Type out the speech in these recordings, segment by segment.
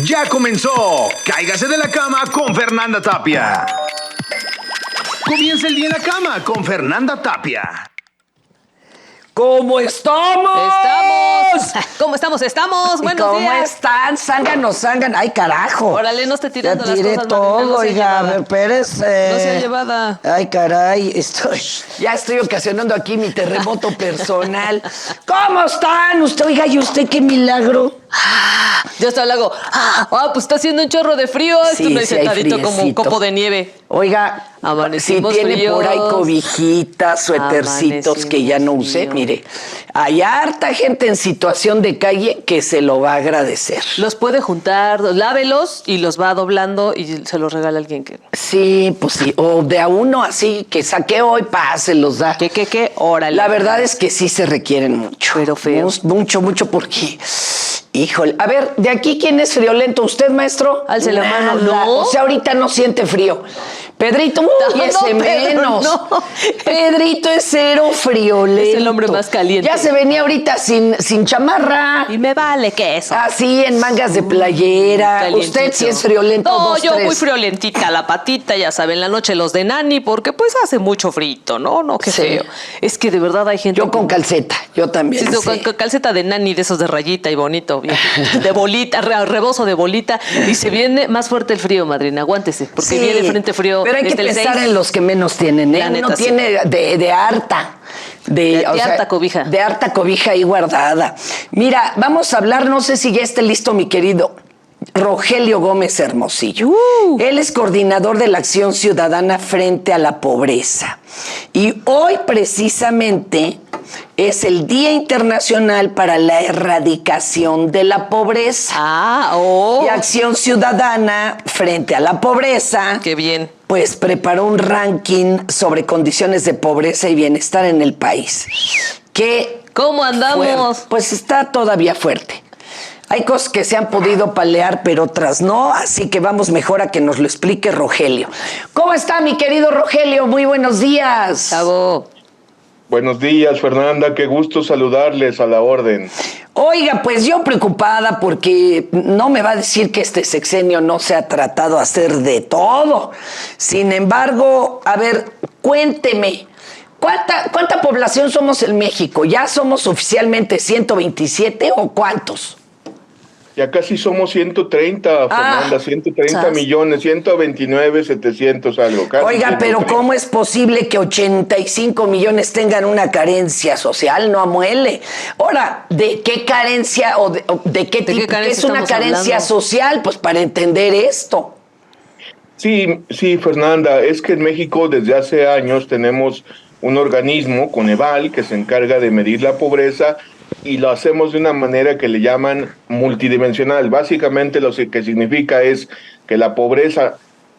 Ya comenzó. Cáigase de la cama con Fernanda Tapia. Comienza el día en la cama con Fernanda Tapia. ¿Cómo estamos? ¿Cómo estamos? Buenos días. ¿Cómo están? Zánganos. Ay, carajo. Órale, no esté tirando ya tiré las cosas, todo, Marina, no sea oiga, a llevada. ver, Pérez. No sea llevada. Ay, caray, ya estoy ocasionando aquí mi terremoto personal. ¿Cómo están? Oiga, ¿y usted qué milagro? Yo hasta le hago, pues está haciendo un chorro de frío. Sí, Estuve sí hay sentadito como un friecito. copo de nieve. Oiga, si Amanecimos tiene fríos. por ahí cobijitas, suétercitos que ya no usé, fríos. mire, hay harta gente en situación de calle que se lo va a agradecer. Los puede juntar, lávelos y los va doblando y se los regala a alguien que... Sí, pues sí, o de a uno así, que saqué hoy, se los da. ¿Qué? Órale. La verdad es que sí se requieren mucho. Pero feo. Mucho, porque... Híjole, a ver, de aquí, ¿quién es friolento? ¿Usted, maestro? Alce la mano, Nada. ¿no? O sea, ahorita no siente frío. Pedrito, ese Pedro, menos. no. Pedrito es cero friolento. Es el hombre más caliente. Ya se venía ahorita sin chamarra. Y me vale que eso. Así, en mangas de playera. Calientito. Usted sí es friolento. No, 2, yo 3. muy friolentita, la patita, ya saben, la noche los de Nani, porque pues hace mucho frito, ¿no? No, qué Sí. feo. Es que de verdad hay gente... Yo con calceta, yo también. Sí, con calceta de Nani, de esos de rayita y bonito, bien, de bolita, rebozo de bolita, y se viene más fuerte el frío, madrina, aguántese, porque Sí, viene el frente frío. pero hay que desde el pensar 6. en los que menos tienen, ¿eh? La neta, Uno sí. tiene de harta. De harta cobija. De harta cobija ahí guardada. Mira, vamos a hablar, no sé si ya esté listo mi querido Rogelio Gómez Hermosillo. Él es coordinador de la Acción Ciudadana frente a la pobreza. Y hoy precisamente es el Día Internacional para la Erradicación de la Pobreza. Y Acción Ciudadana frente a la pobreza. Qué bien. Pues preparó un ranking sobre condiciones de pobreza y bienestar en el país. ¿Cómo andamos? Pues está todavía fuerte. Hay cosas que se han podido palear, pero otras no, así que vamos mejor a que nos lo explique Rogelio. ¿Cómo está, mi querido Rogelio? Muy buenos días. Chavo. Buenos días, Fernanda, qué gusto saludarles, a la orden. Oiga, pues yo preocupada porque no me va a decir que este sexenio no se ha tratado de hacer de todo. Sin embargo, a ver, cuénteme, ¿cuánta población somos en México? ¿Ya somos oficialmente 127 o cuántos? Ya casi somos 130, Fernanda, 130 ¿sabes? millones, 129, 700 algo. Casi Oiga, 130. pero ¿cómo es posible que 85 millones tengan una carencia social? No amuele. Ahora, ¿de qué carencia o de qué tipo? ¿Qué es una carencia social? Pues para entender esto. Sí, Fernanda, es que en México desde hace años tenemos un organismo, Coneval, que se encarga de medir la pobreza y lo hacemos de una manera que le llaman multidimensional. Básicamente lo que significa es que la pobreza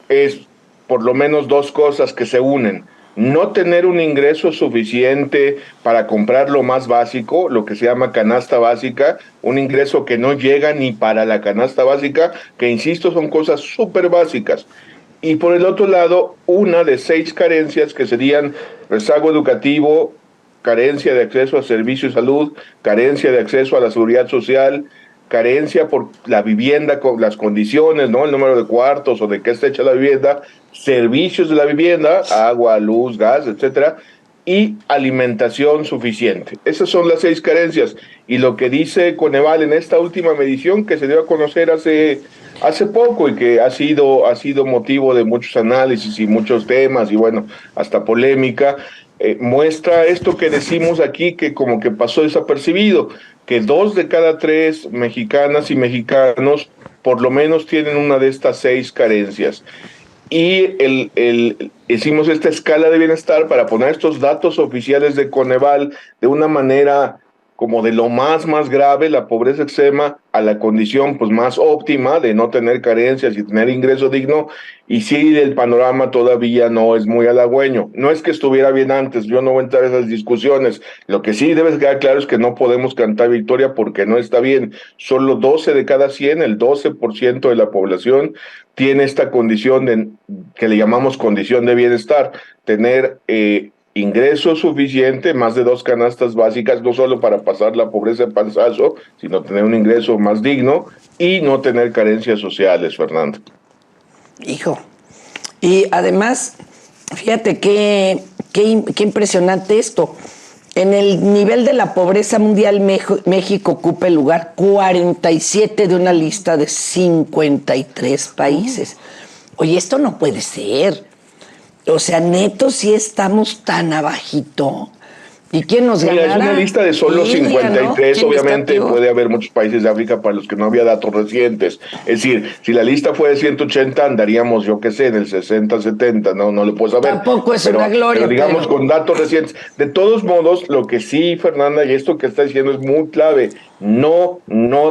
es por lo menos dos cosas que se unen. No tener un ingreso suficiente para comprar lo más básico, lo que se llama canasta básica, un ingreso que no llega ni para la canasta básica, que insisto son cosas súper básicas. Y por el otro lado, una de 6 carencias que serían rezago educativo, carencia de acceso a servicios de salud, carencia de acceso a la seguridad social, carencia por la vivienda, con las condiciones, ¿no? El número de cuartos o de qué está hecha la vivienda, servicios de la vivienda, agua, luz, gas, etcétera, y alimentación suficiente. Esas son las 6 carencias. Y lo que dice Coneval en esta última medición que se dio a conocer hace poco y que ha sido motivo de muchos análisis y muchos temas y bueno, hasta polémica, muestra esto que decimos aquí que como que pasó desapercibido, que 2 de cada 3 mexicanas y mexicanos por lo menos tienen una de estas 6 carencias. Y hicimos esta escala de bienestar para poner estos datos oficiales de Coneval de una manera como de lo más grave, la pobreza extrema, a la condición pues más óptima de no tener carencias y tener ingreso digno, y sí el panorama todavía no es muy halagüeño. No es que estuviera bien antes, yo no voy a entrar en esas discusiones. Lo que sí debe quedar claro es que no podemos cantar victoria porque no está bien. Solo 12 de cada 100, el 12% de la población tiene esta condición que le llamamos condición de bienestar, tener ingreso suficiente, más de 2 canastas básicas, no solo para pasar la pobreza de panzazo, sino tener un ingreso más digno y no tener carencias sociales, Fernando. Hijo. Y además, fíjate qué impresionante esto. En el nivel de la pobreza mundial, México ocupa el lugar 47 de una lista de 53 países. Oye, esto no puede ser. O sea, neto, sí estamos tan abajito. ¿Y quién nos ganará? Mira, es una lista de solo India, 53, ¿no? obviamente puede haber muchos países de África para los que no había datos recientes. Es decir, si la lista fue de 180, andaríamos, yo qué sé, en el 60, 70, no lo puedo saber. Tampoco es una gloria, pero digamos, con datos recientes. De todos modos, lo que sí, Fernanda, y esto que está diciendo es muy clave, no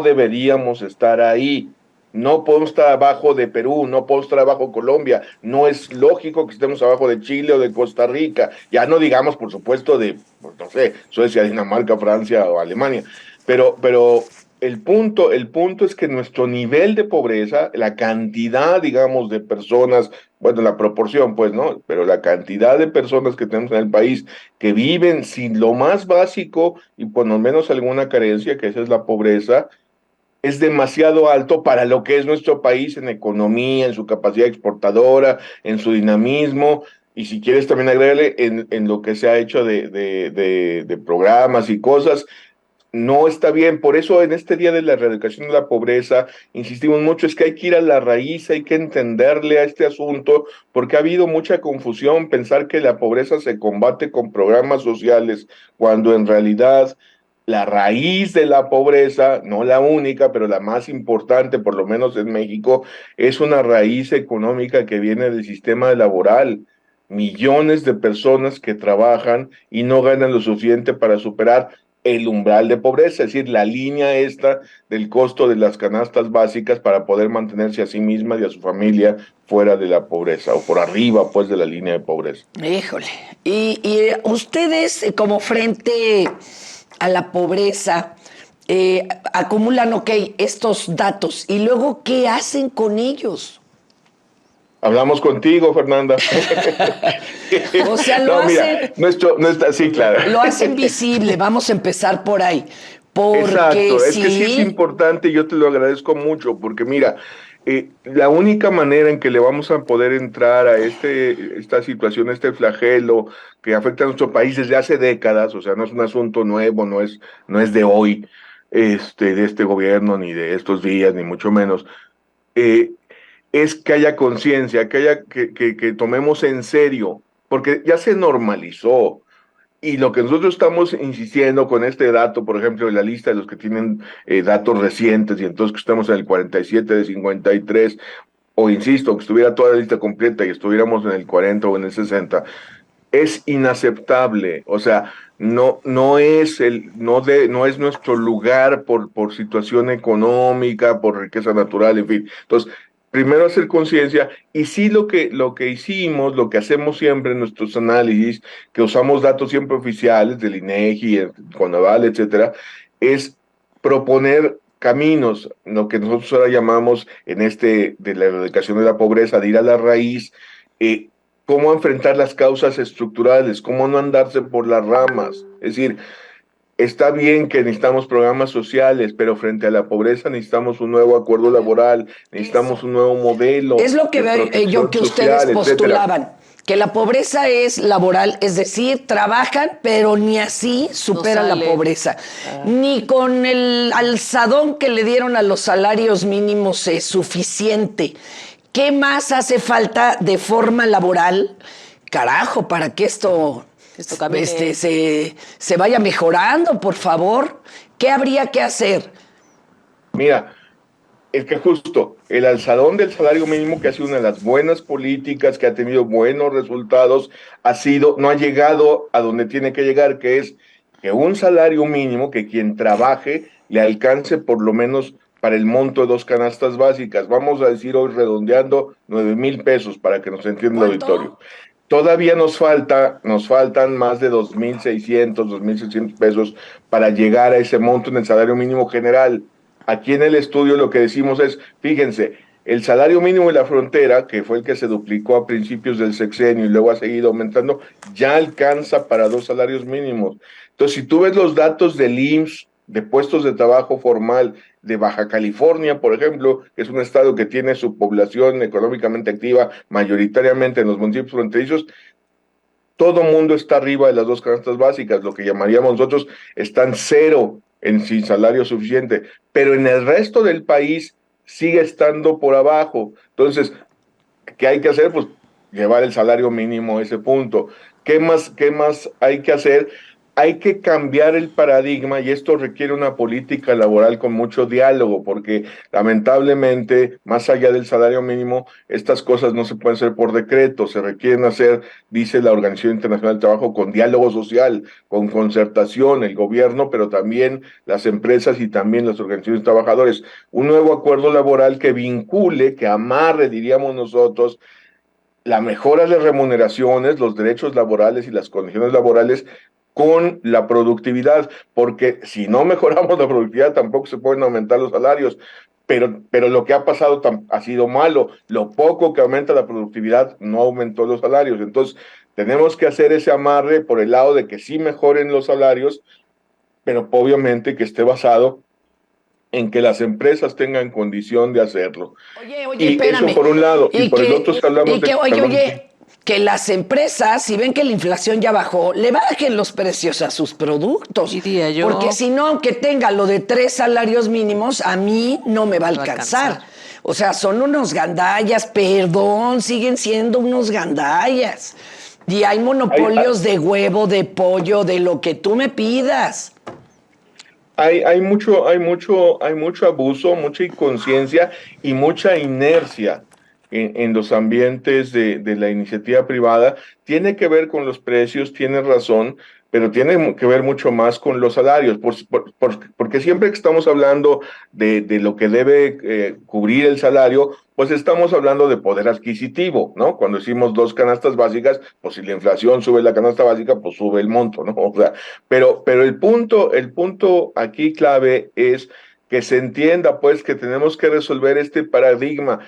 deberíamos estar ahí. No podemos estar abajo de Perú, no podemos estar abajo de Colombia, no es lógico que estemos abajo de Chile o de Costa Rica, ya no digamos, por supuesto, de, no sé, Suecia, Dinamarca, Francia o Alemania, pero el punto es que nuestro nivel de pobreza, la cantidad, digamos, de personas, bueno, la proporción, pues, ¿no? Pero la cantidad de personas que tenemos en el país que viven sin lo más básico y por lo menos alguna carencia, que esa es la pobreza, es demasiado alto para lo que es nuestro país en economía, en su capacidad exportadora, en su dinamismo, y si quieres también agregarle en lo que se ha hecho de programas y cosas, no está bien. Por eso en este Día de la Erradicación de la Pobreza insistimos mucho, es que hay que ir a la raíz, hay que entenderle a este asunto, porque ha habido mucha confusión, pensar que la pobreza se combate con programas sociales, cuando en realidad la raíz de la pobreza, no la única, pero la más importante, por lo menos en México, es una raíz económica que viene del sistema laboral. Millones de personas que trabajan y no ganan lo suficiente para superar el umbral de pobreza, es decir, la línea esta del costo de las canastas básicas para poder mantenerse a sí misma y a su familia fuera de la pobreza o por arriba, pues, de la línea de pobreza. Híjole. Y ustedes, como frente a la pobreza, acumulan, estos datos, y luego, ¿qué hacen con ellos? Hablamos contigo, Fernanda. O sea, lo hacen. Sí, claro. Lo hacen visible, vamos a empezar por ahí. Porque Exacto, es que sí es importante, yo te lo agradezco mucho, porque mira, la única manera en que le vamos a poder entrar a esta situación, este flagelo que afecta a nuestro país desde hace décadas, o sea, no es un asunto nuevo, no es de hoy, de este gobierno, ni de estos días, ni mucho menos, eh, es que haya conciencia, que tomemos en serio, porque ya se normalizó. Y lo que nosotros estamos insistiendo con este dato, por ejemplo, de la lista de los que tienen datos recientes, y entonces que estamos en el 47 de 53, o insisto, que estuviera toda la lista completa y estuviéramos en el 40 o en el 60, es inaceptable. O sea, no es nuestro lugar por situación económica, por riqueza natural, en fin. Entonces, primero hacer conciencia, y sí lo que hicimos, lo que hacemos siempre en nuestros análisis, que usamos datos siempre oficiales del INEGI, el CONAVAL, etcétera, es proponer caminos, lo que nosotros ahora llamamos de la erradicación de la pobreza, de ir a la raíz, cómo enfrentar las causas estructurales, cómo no andarse por las ramas. Es decir, está bien que necesitamos programas sociales, pero frente a la pobreza necesitamos un nuevo acuerdo laboral, necesitamos un nuevo modelo. Es lo que veo yo que ustedes postulaban, etcétera. que la pobreza es laboral, es decir, trabajan, pero ni así superan la pobreza. Ni con el alzadón que le dieron a los salarios mínimos es suficiente. ¿Qué más hace falta de forma laboral, carajo, para que esto se vaya mejorando, por favor? ¿Qué habría que hacer? Mira, es que justo el alzadón del salario mínimo, que ha sido una de las buenas políticas, que ha tenido buenos resultados, no ha llegado a donde tiene que llegar, que es que un salario mínimo, que quien trabaje le alcance por lo menos para el monto de 2 canastas básicas. Vamos a decir hoy redondeando 9,000 pesos para que nos entienda el auditorio. Todavía nos faltan más de 2,600, 2,600 pesos para llegar a ese monto en el salario mínimo general. Aquí en el estudio lo que decimos es, fíjense, el salario mínimo de la frontera, que fue el que se duplicó a principios del sexenio y luego ha seguido aumentando, ya alcanza para 2 salarios mínimos. Entonces, si tú ves los datos del IMSS, de puestos de trabajo formal de Baja California, por ejemplo, que es un estado que tiene su población económicamente activa mayoritariamente en los municipios fronterizos, todo mundo está arriba de las 2 canastas básicas, lo que llamaríamos nosotros están cero sin salario suficiente, pero en el resto del país sigue estando por abajo. Entonces, ¿qué hay que hacer? Pues llevar el salario mínimo a ese punto. ¿Qué más hay que hacer? Hay que cambiar el paradigma y esto requiere una política laboral con mucho diálogo, porque lamentablemente, más allá del salario mínimo, estas cosas no se pueden hacer por decreto, se requieren hacer, dice la Organización Internacional del Trabajo, con diálogo social, con concertación, el gobierno, pero también las empresas y también las organizaciones de trabajadores. Un nuevo acuerdo laboral que vincule, que amarre, diríamos nosotros, la mejora de remuneraciones, los derechos laborales y las condiciones laborales con la productividad, porque si no mejoramos la productividad tampoco se pueden aumentar los salarios, pero lo que ha pasado ha sido malo, lo poco que aumenta la productividad no aumentó los salarios, entonces tenemos que hacer ese amarre por el lado de que sí mejoren los salarios, pero obviamente que esté basado en que las empresas tengan condición de hacerlo. Oye, Y espérame. eso por un lado, y por el otro, si hablamos de... Oye, que las empresas, si ven que la inflación ya bajó, le bajen los precios a sus productos. Diría yo. Porque si no, aunque tenga lo de 3 salarios mínimos, a mí no me va a alcanzar. O sea, son unos gandallas, perdón, siguen siendo unos gandallas. Y hay monopolios de huevo, de pollo, de lo que tú me pidas. Hay mucho abuso, mucha inconsciencia y mucha inercia en los ambientes de la iniciativa privada. Tiene que ver con los precios, tienes razón, pero tiene que ver mucho más con los salarios, porque siempre que estamos hablando de lo que debe cubrir el salario, pues estamos hablando de poder adquisitivo, ¿no? Cuando decimos 2 canastas básicas, pues si la inflación sube la canasta básica, pues sube el monto, ¿no? O sea, pero el punto aquí clave es que se entienda, pues, que tenemos que resolver este paradigma.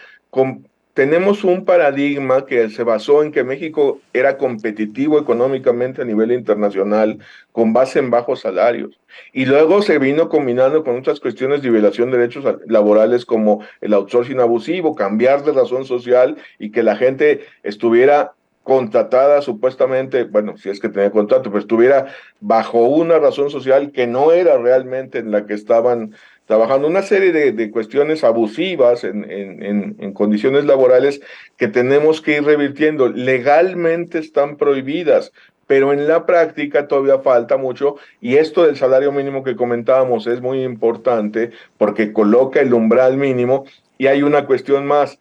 Tenemos un paradigma que se basó en que México era competitivo económicamente a nivel internacional con base en bajos salarios. Y luego se vino combinando con otras cuestiones de violación de derechos laborales como el outsourcing abusivo, cambiar de razón social y que la gente estuviera contratada supuestamente, bueno, si es que tenía contrato, pero estuviera bajo una razón social que no era realmente en la que estaban trabajando, una serie de cuestiones abusivas en condiciones laborales que tenemos que ir revirtiendo. Legalmente están prohibidas, pero en la práctica todavía falta mucho, y esto del salario mínimo que comentábamos es muy importante porque coloca el umbral mínimo, y hay una cuestión más.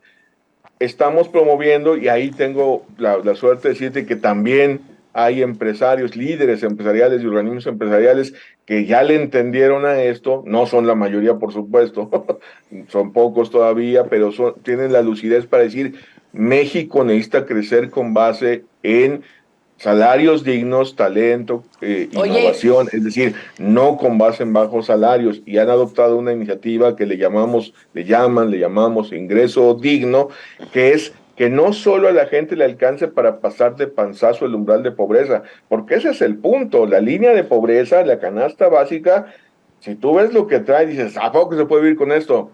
Estamos promoviendo, y ahí tengo la suerte de decirte que también hay empresarios, líderes empresariales y organismos empresariales que ya le entendieron a esto, no son la mayoría por supuesto, son pocos todavía, pero tienen la lucidez para decir, México necesita crecer con base en salarios dignos, talento, innovación, es decir, no con base en bajos salarios, y han adoptado una iniciativa que le llamamos ingreso digno, que es que no solo a la gente le alcance para pasar de panzazo el umbral de pobreza, porque ese es el punto, la línea de pobreza, la canasta básica, si tú ves lo que trae, dices, ¿a poco se puede vivir con esto?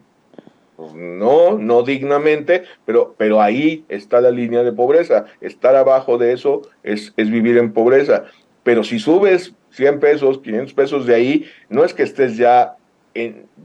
Pues no dignamente, pero ahí está la línea de pobreza. Estar abajo de eso es vivir en pobreza. Pero si subes 100 pesos, 500 pesos de ahí, no es que estés ya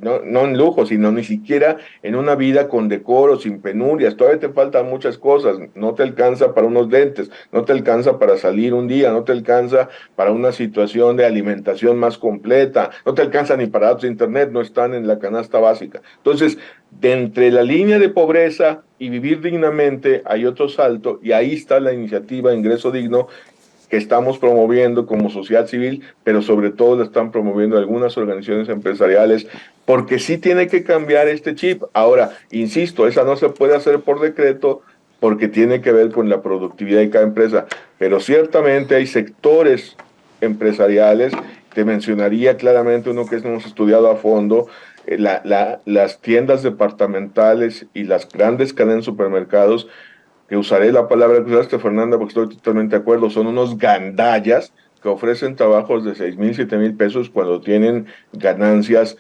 no en lujo, sino ni siquiera en una vida con decoro, sin penurias. Todavía te faltan muchas cosas. No te alcanza para unos lentes, no te alcanza para salir un día, no te alcanza para una situación de alimentación más completa, no te alcanza ni para datos de internet, no están en la canasta básica. Entonces, de entre la línea de pobreza y vivir dignamente hay otro salto, y ahí está la iniciativa Ingreso Digno, que estamos promoviendo como sociedad civil, pero sobre todo la están promoviendo algunas organizaciones empresariales, porque sí tiene que cambiar este chip. Ahora, insisto, esa no se puede hacer por decreto, porque tiene que ver con la productividad de cada empresa, pero ciertamente hay sectores empresariales, te mencionaría claramente uno que hemos estudiado a fondo, las tiendas departamentales y las grandes cadenas de supermercados, que usaré la palabra que usaste, Fernanda, porque estoy totalmente de acuerdo, son unos gandallas que ofrecen trabajos de 6,000, 7,000 pesos cuando tienen ganancias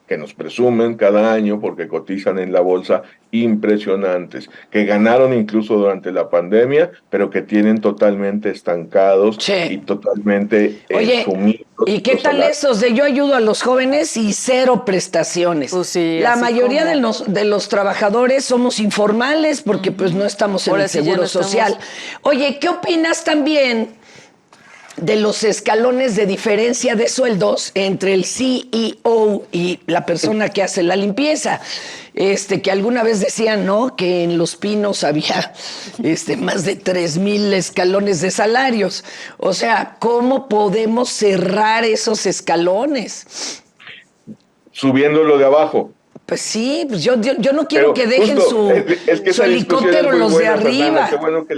que nos presumen cada año porque cotizan en la bolsa impresionantes, que ganaron incluso durante la pandemia, pero que tienen totalmente estancados y Sí. totalmente Oye, sumidos ¿y qué los tal salarios. esos de yo ayudo a los jóvenes y cero prestaciones? Pues sí, La así mayoría como. de los trabajadores somos informales porque pues no estamos en Ahora el sí ya seguro no social. estamos. Oye, ¿qué opinas también de los escalones de diferencia de sueldos entre el CEO y la persona que hace la limpieza? Que alguna vez decían, ¿no? Que en Los Pinos había más de 3,000 escalones de salarios. O sea, ¿cómo podemos cerrar esos escalones? Subiéndolo de abajo. Pues sí, pues yo no quiero Pero que dejen justo, es que su esa discusión es helicóptero muy los de buena, Fernanda. Qué arriba. bueno que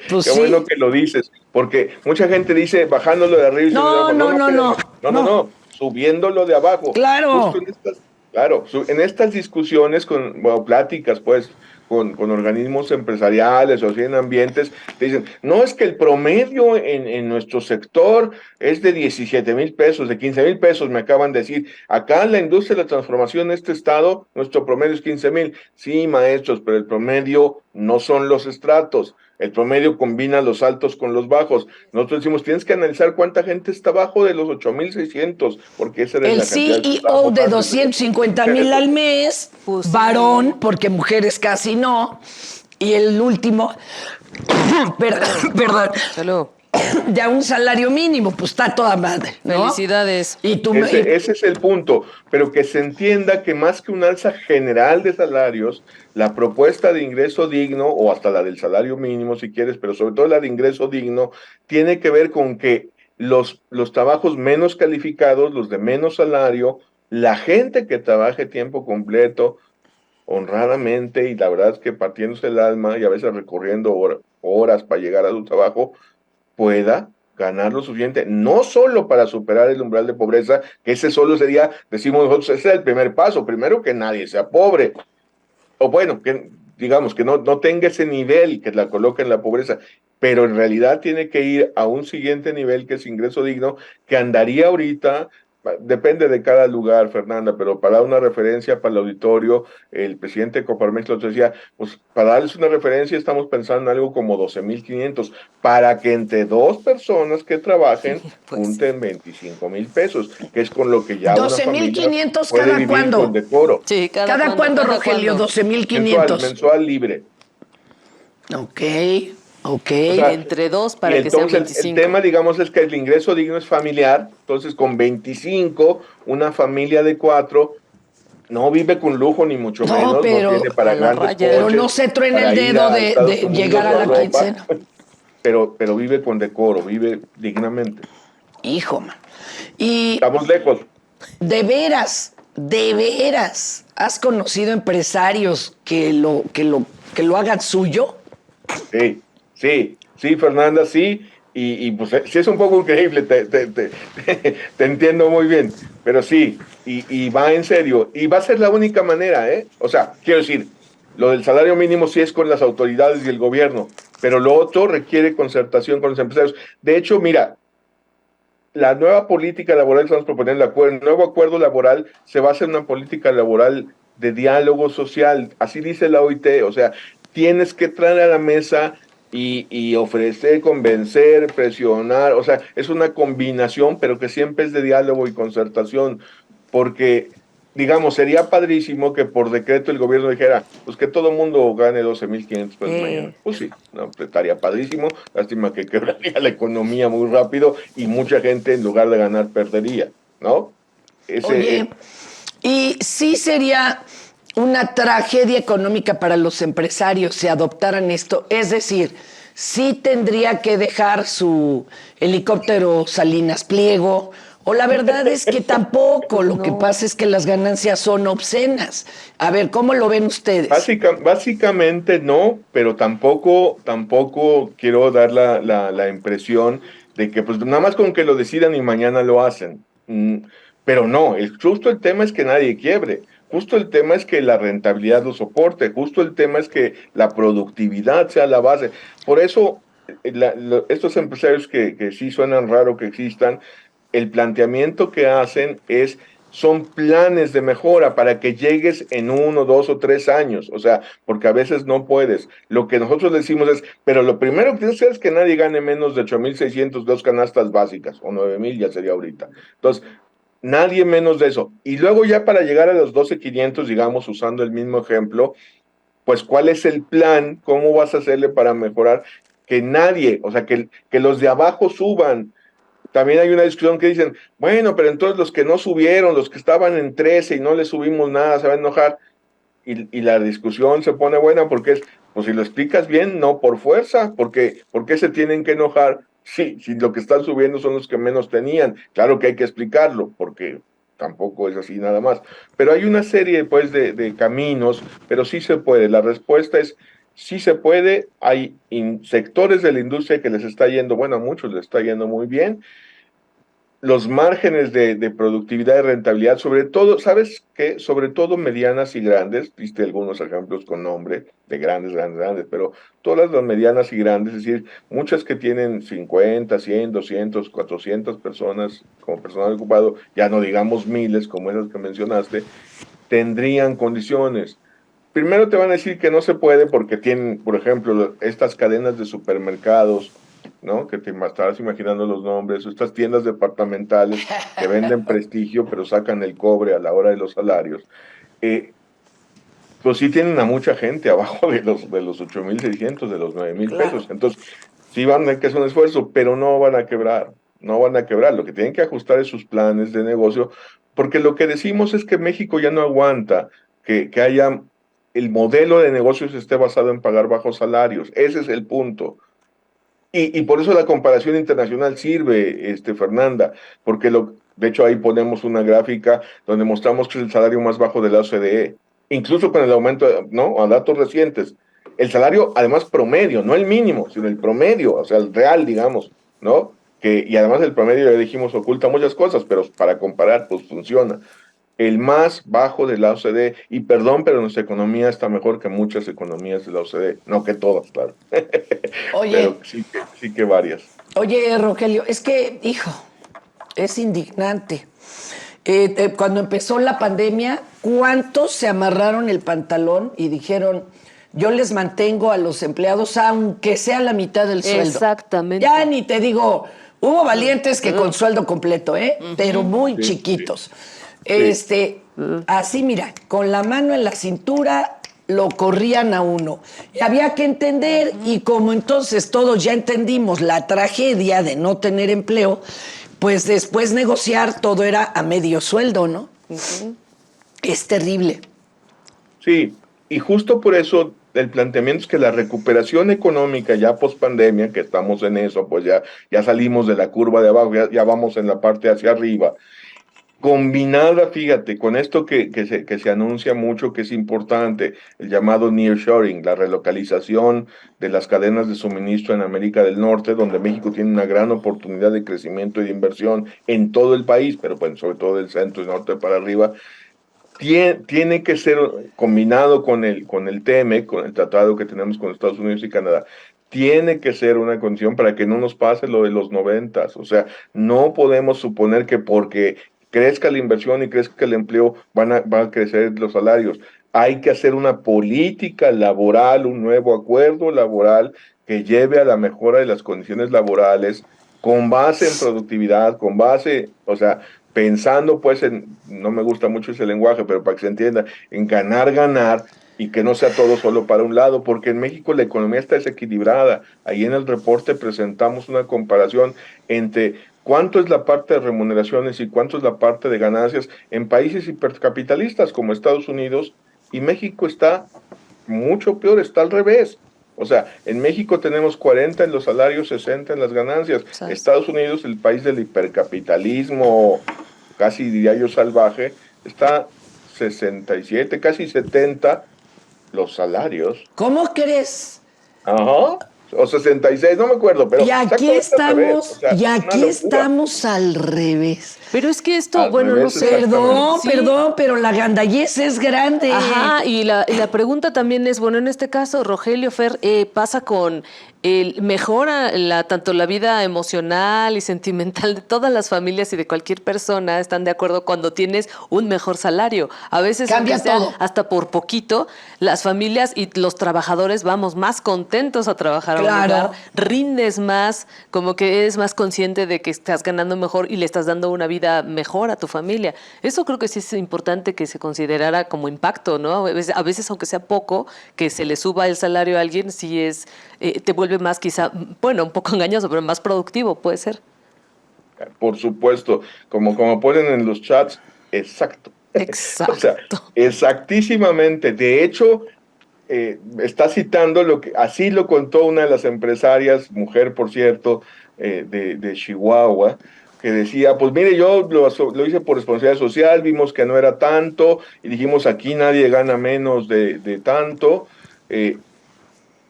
Pues qué bueno sí. que lo dices, porque mucha gente dice bajándolo de arriba y subiendo de No, abajo. No, no, no, no, espérenme. no, No, no, no. no, subiéndolo de abajo. Justo Claro. en estas, claro, en estas discusiones bueno, pláticas, pues, con organismos empresariales o así en ambientes, te dicen, no, es que el promedio en nuestro sector es de 17,000 pesos, de 15,000 pesos, me acaban de decir. Acá en la industria de la transformación en este estado, nuestro promedio es 15,000. Sí, maestros, pero el promedio no son los estratos. El promedio combina los altos con los bajos. Nosotros decimos, tienes que analizar cuánta gente está abajo de los 8,600, porque esa era El la cantidad que CEO usábamos de antes de 250,000 eso. al mes, Pues varón, sí. porque mujeres casi no. Y el último, perdón, Salud. ya un salario mínimo, pues está toda madre, ¿no? Felicidades. Y tú Ese es el punto, pero que se entienda que más que un alza general de salarios, la propuesta de ingreso digno, o hasta la del salario mínimo si quieres, pero sobre todo la de ingreso digno, tiene que ver con que los trabajos menos calificados, los de menos salario, la gente que trabaje tiempo completo, honradamente, y la verdad es que partiéndose el alma y a veces recorriendo horas para llegar a su trabajo, pueda ganar lo suficiente, no solo para superar el umbral de pobreza, que ese solo sería, decimos nosotros, ese es el primer paso, primero que nadie sea pobre, o bueno, que digamos que no tenga ese nivel que la coloca en la pobreza, pero en realidad tiene que ir a un siguiente nivel que es ingreso digno, que andaría ahorita, depende de cada lugar, Fernanda, pero para dar una referencia para el auditorio, el presidente de Coparmex lo decía, pues para darles una referencia estamos pensando en algo como 12,500, para que entre dos personas que trabajen Pues sí. junten 25,000 pesos, que es con lo que ya una 12,500 familia cada puede vivir con cuándo. decoro. Sí, ¿Cada cuándo, cada Rogelio? cuándo. 12,500. Mensual libre. Ok, ok. O sea, Entre dos y para que sean entonces el 25. tema, digamos, es que el ingreso digno es familiar. Entonces, con 25, una familia de cuatro no vive con lujo, ni mucho No, menos, no tiene A para la grandes raya. pero no coches, se truena el para ir dedo a Estados de llegar Unidos a o a la Europa, quincena. pero vive con decoro, vive dignamente. Hijo, man. Y Estamos lejos. de veras, ¿has conocido empresarios que lo hagan suyo? Sí, sí, sí, Fernanda, sí, y pues sí es un poco increíble, te entiendo muy bien, pero sí, y va en serio, y va a ser la única manera, ¿eh? O sea, quiero decir, lo del salario mínimo sí es con las autoridades y el gobierno, pero lo otro requiere concertación con los empresarios. De hecho, mira, la nueva política laboral que estamos proponiendo, el nuevo acuerdo laboral se basa en una política laboral de diálogo social, así dice la OIT, o sea, tienes que traer a la mesa y ofrecer, convencer, presionar, o sea, es una combinación, pero que siempre es de diálogo y concertación, porque, digamos, sería padrísimo que por decreto el gobierno dijera, pues que todo el mundo gane 12,500 pesos mañana. Pues sí, no, pues estaría padrísimo, lástima que quebraría la economía muy rápido y mucha gente en lugar de ganar perdería, ¿no? Ese, Oye, y sí sería una tragedia económica para los empresarios si adoptaran esto. Es decir, sí tendría que dejar su helicóptero Salinas Pliego, o la verdad es que tampoco. Lo que No. pasa es que las ganancias son obscenas. A ver, ¿cómo lo ven ustedes? básicamente no, pero tampoco quiero dar la impresión de que pues nada más con que lo decidan y mañana lo hacen. Pero no, justo el tema es que nadie quiebre, justo el tema es que la rentabilidad lo soporte, justo el tema es que la productividad sea la base. Por eso, estos empresarios que sí suenan raro que existan, el planteamiento que hacen son planes de mejora para que llegues en 1, 2 o 3 años, o sea, porque a veces no puedes. Lo que nosotros decimos es, pero lo primero que tienes que hacer es que nadie gane menos de 8,602 canastas básicas, o 9,000 ya sería ahorita. Entonces, nadie menos de eso. Y luego ya para llegar a los 12,500, digamos, usando el mismo ejemplo, pues ¿cuál es el plan? ¿Cómo vas a hacerle para mejorar? Que nadie, o sea, que los de abajo suban. También hay una discusión que dicen, bueno, pero entonces los que no subieron, los que estaban en 13 y no les subimos nada, se van a enojar. Y la discusión se pone buena porque pues si lo explicas bien, no por fuerza, porque ¿por qué se tienen que enojar? Sí, si lo que están subiendo son los que menos tenían. Claro que hay que explicarlo, porque tampoco es así nada más. Pero hay una serie, pues, de caminos, pero sí se puede. La respuesta es, sí se puede. Hay sectores de la industria que les está yendo, bueno, a muchos les está yendo muy bien, los márgenes de productividad y rentabilidad, sobre todo, ¿sabes qué? Sobre todo medianas y grandes, viste algunos ejemplos con nombre de grandes, grandes, grandes, pero todas las medianas y grandes, es decir, muchas que tienen 50, 100, 200, 400 personas como personal ocupado, ya no digamos miles como esas que mencionaste, tendrían condiciones. Primero te van a decir que no se puede porque tienen, por ejemplo, estas cadenas de supermercados, ¿no? Que te estarás imaginando los nombres, estas tiendas departamentales que venden prestigio, pero sacan el cobre a la hora de los salarios. Eh, pues sí tienen a mucha gente abajo de los 8,600, de los 9,000 Claro. pesos. Entonces, sí van a que hacer un esfuerzo, pero no van a quebrar, no van a quebrar. Lo que tienen que ajustar es sus planes de negocio, porque lo que decimos es que México ya no aguanta que haya el modelo de negocios esté basado en pagar bajos salarios. Ese es el punto. Y por eso la comparación internacional sirve, Fernanda, porque de hecho ahí ponemos una gráfica donde mostramos que es el salario más bajo de la OCDE, incluso con el aumento, ¿no? A datos recientes. El salario, además, promedio, no el mínimo, sino el promedio, o sea, el real, digamos, ¿no? Y además el promedio, ya dijimos, oculta muchas cosas, pero para comparar, pues funciona. El más bajo de la OCDE, y perdón, pero nuestra economía está mejor que muchas economías de la OCDE, no que todas, claro. Oye, Pero sí que varias. oye, Rogelio, es que, hijo, es indignante. Cuando empezó la pandemia, ¿cuántos se amarraron el pantalón y dijeron, yo les mantengo a los empleados aunque sea la mitad del sueldo? Exactamente. Ya ni te digo, hubo valientes que con sueldo completo, pero muy Sí, chiquitos. Sí. Así, mira, con la mano en la cintura lo corrían a uno. Y había que entender, y como entonces todos ya entendimos la tragedia de no tener empleo, pues después negociar todo era a medio sueldo, ¿no? Es terrible. Sí, y justo por eso el planteamiento es que la recuperación económica ya post pandemia, que estamos en eso, pues ya salimos de la curva de abajo, ya vamos en la parte hacia arriba, combinada, fíjate, con esto que se anuncia mucho, que es importante, el llamado nearshoring, la relocalización de las cadenas de suministro en América del Norte, donde México tiene una gran oportunidad de crecimiento y de inversión en todo el país, pero pues, sobre todo del centro y norte para arriba, tiene que ser combinado con el TEMEC, con el tratado que tenemos con Estados Unidos y Canadá. Tiene que ser una condición para que no nos pase lo de los 90s. O sea, no podemos suponer que porque crezca la inversión y crezca el empleo van a crecer los salarios. Hay que hacer una política laboral, un nuevo acuerdo laboral que lleve a la mejora de las condiciones laborales con base en productividad, con base, o sea, pensando pues no me gusta mucho ese lenguaje, pero para que se entienda, en ganar, ganar, y que no sea todo solo para un lado, porque en México la economía está desequilibrada. Ahí en el reporte presentamos una comparación entre cuánto es la parte de remuneraciones y cuánto es la parte de ganancias en países hipercapitalistas como Estados Unidos, y México está mucho peor, está al revés. O sea, en México tenemos 40 en los salarios, 60 en las ganancias. ¿Sabes? Estados Unidos, el país del hipercapitalismo, casi diría yo salvaje, está 67, casi 70 los salarios. ¿Cómo crees? Ajá. O 66, no me acuerdo, pero Y aquí exactamente al revés. estamos, O sea, y una aquí locura. estamos al revés. Pero es que esto, Al bueno, no revés, sé. Perdón, Sí. perdón, pero la gandallez es grande. Ajá, y la pregunta también es, bueno, en este caso, Rogelio, Fer, pasa con mejora tanto la vida emocional y sentimental de todas las familias y de cualquier persona, están de acuerdo cuando tienes un mejor salario. A veces, Cambia aunque sea todo. hasta por poquito, las familias y los trabajadores vamos más contentos a trabajar a un Claro. lugar, rindes más, como que eres más consciente de que estás ganando mejor y le estás dando una vida mejor a tu familia. Eso creo que sí es importante que se considerara como impacto, ¿no? A veces, aunque sea poco, que se le suba el salario a alguien, sí es, te vuelve más quizá, bueno, un poco engañoso, pero más productivo, puede ser. Por supuesto, como ponen en los chats, exacto. O sea, Exacto. exactísimamente. De hecho, está citando así lo contó una de las empresarias, mujer por cierto, de Chihuahua, que decía, pues mire, yo lo hice por responsabilidad social, vimos que no era tanto, y dijimos, aquí nadie gana menos de tanto,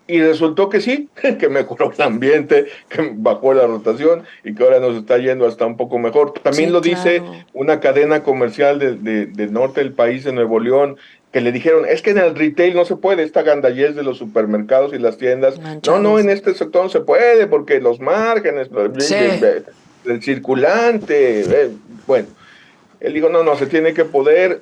y resultó que sí, que mejoró el ambiente, que bajó la rotación y que ahora nos está yendo hasta un poco mejor. También Sí, lo dice claro. una cadena comercial del norte del país, de Nuevo León, que le dijeron, es que en el retail no se puede, esta gandallez de los supermercados y las tiendas. No, no, Manchados. en este sector no se puede porque los márgenes, Sí. el circulante, bueno. Él dijo, no, no, se tiene que poder,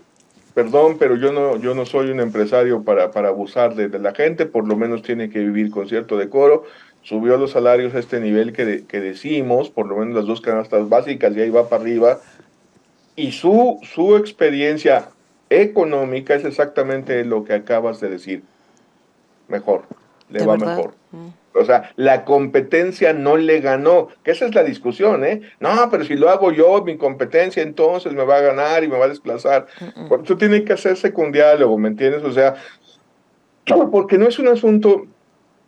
perdón, pero yo no soy un empresario para abusar de la gente, por lo menos tiene que vivir con cierto decoro. Subió los salarios a este nivel que decimos, por lo menos las dos canastas básicas, y ahí va para arriba. Y su experiencia económica es exactamente lo que acabas de decir. Mejor, le ¿De va verdad? mejor. O sea, la competencia no le ganó, que esa es la discusión, ¿eh? No, pero si lo hago yo, mi competencia entonces me va a ganar y me va a desplazar. Bueno, eso tiene que hacerse con diálogo, ¿me entiendes? O sea, porque no es un asunto,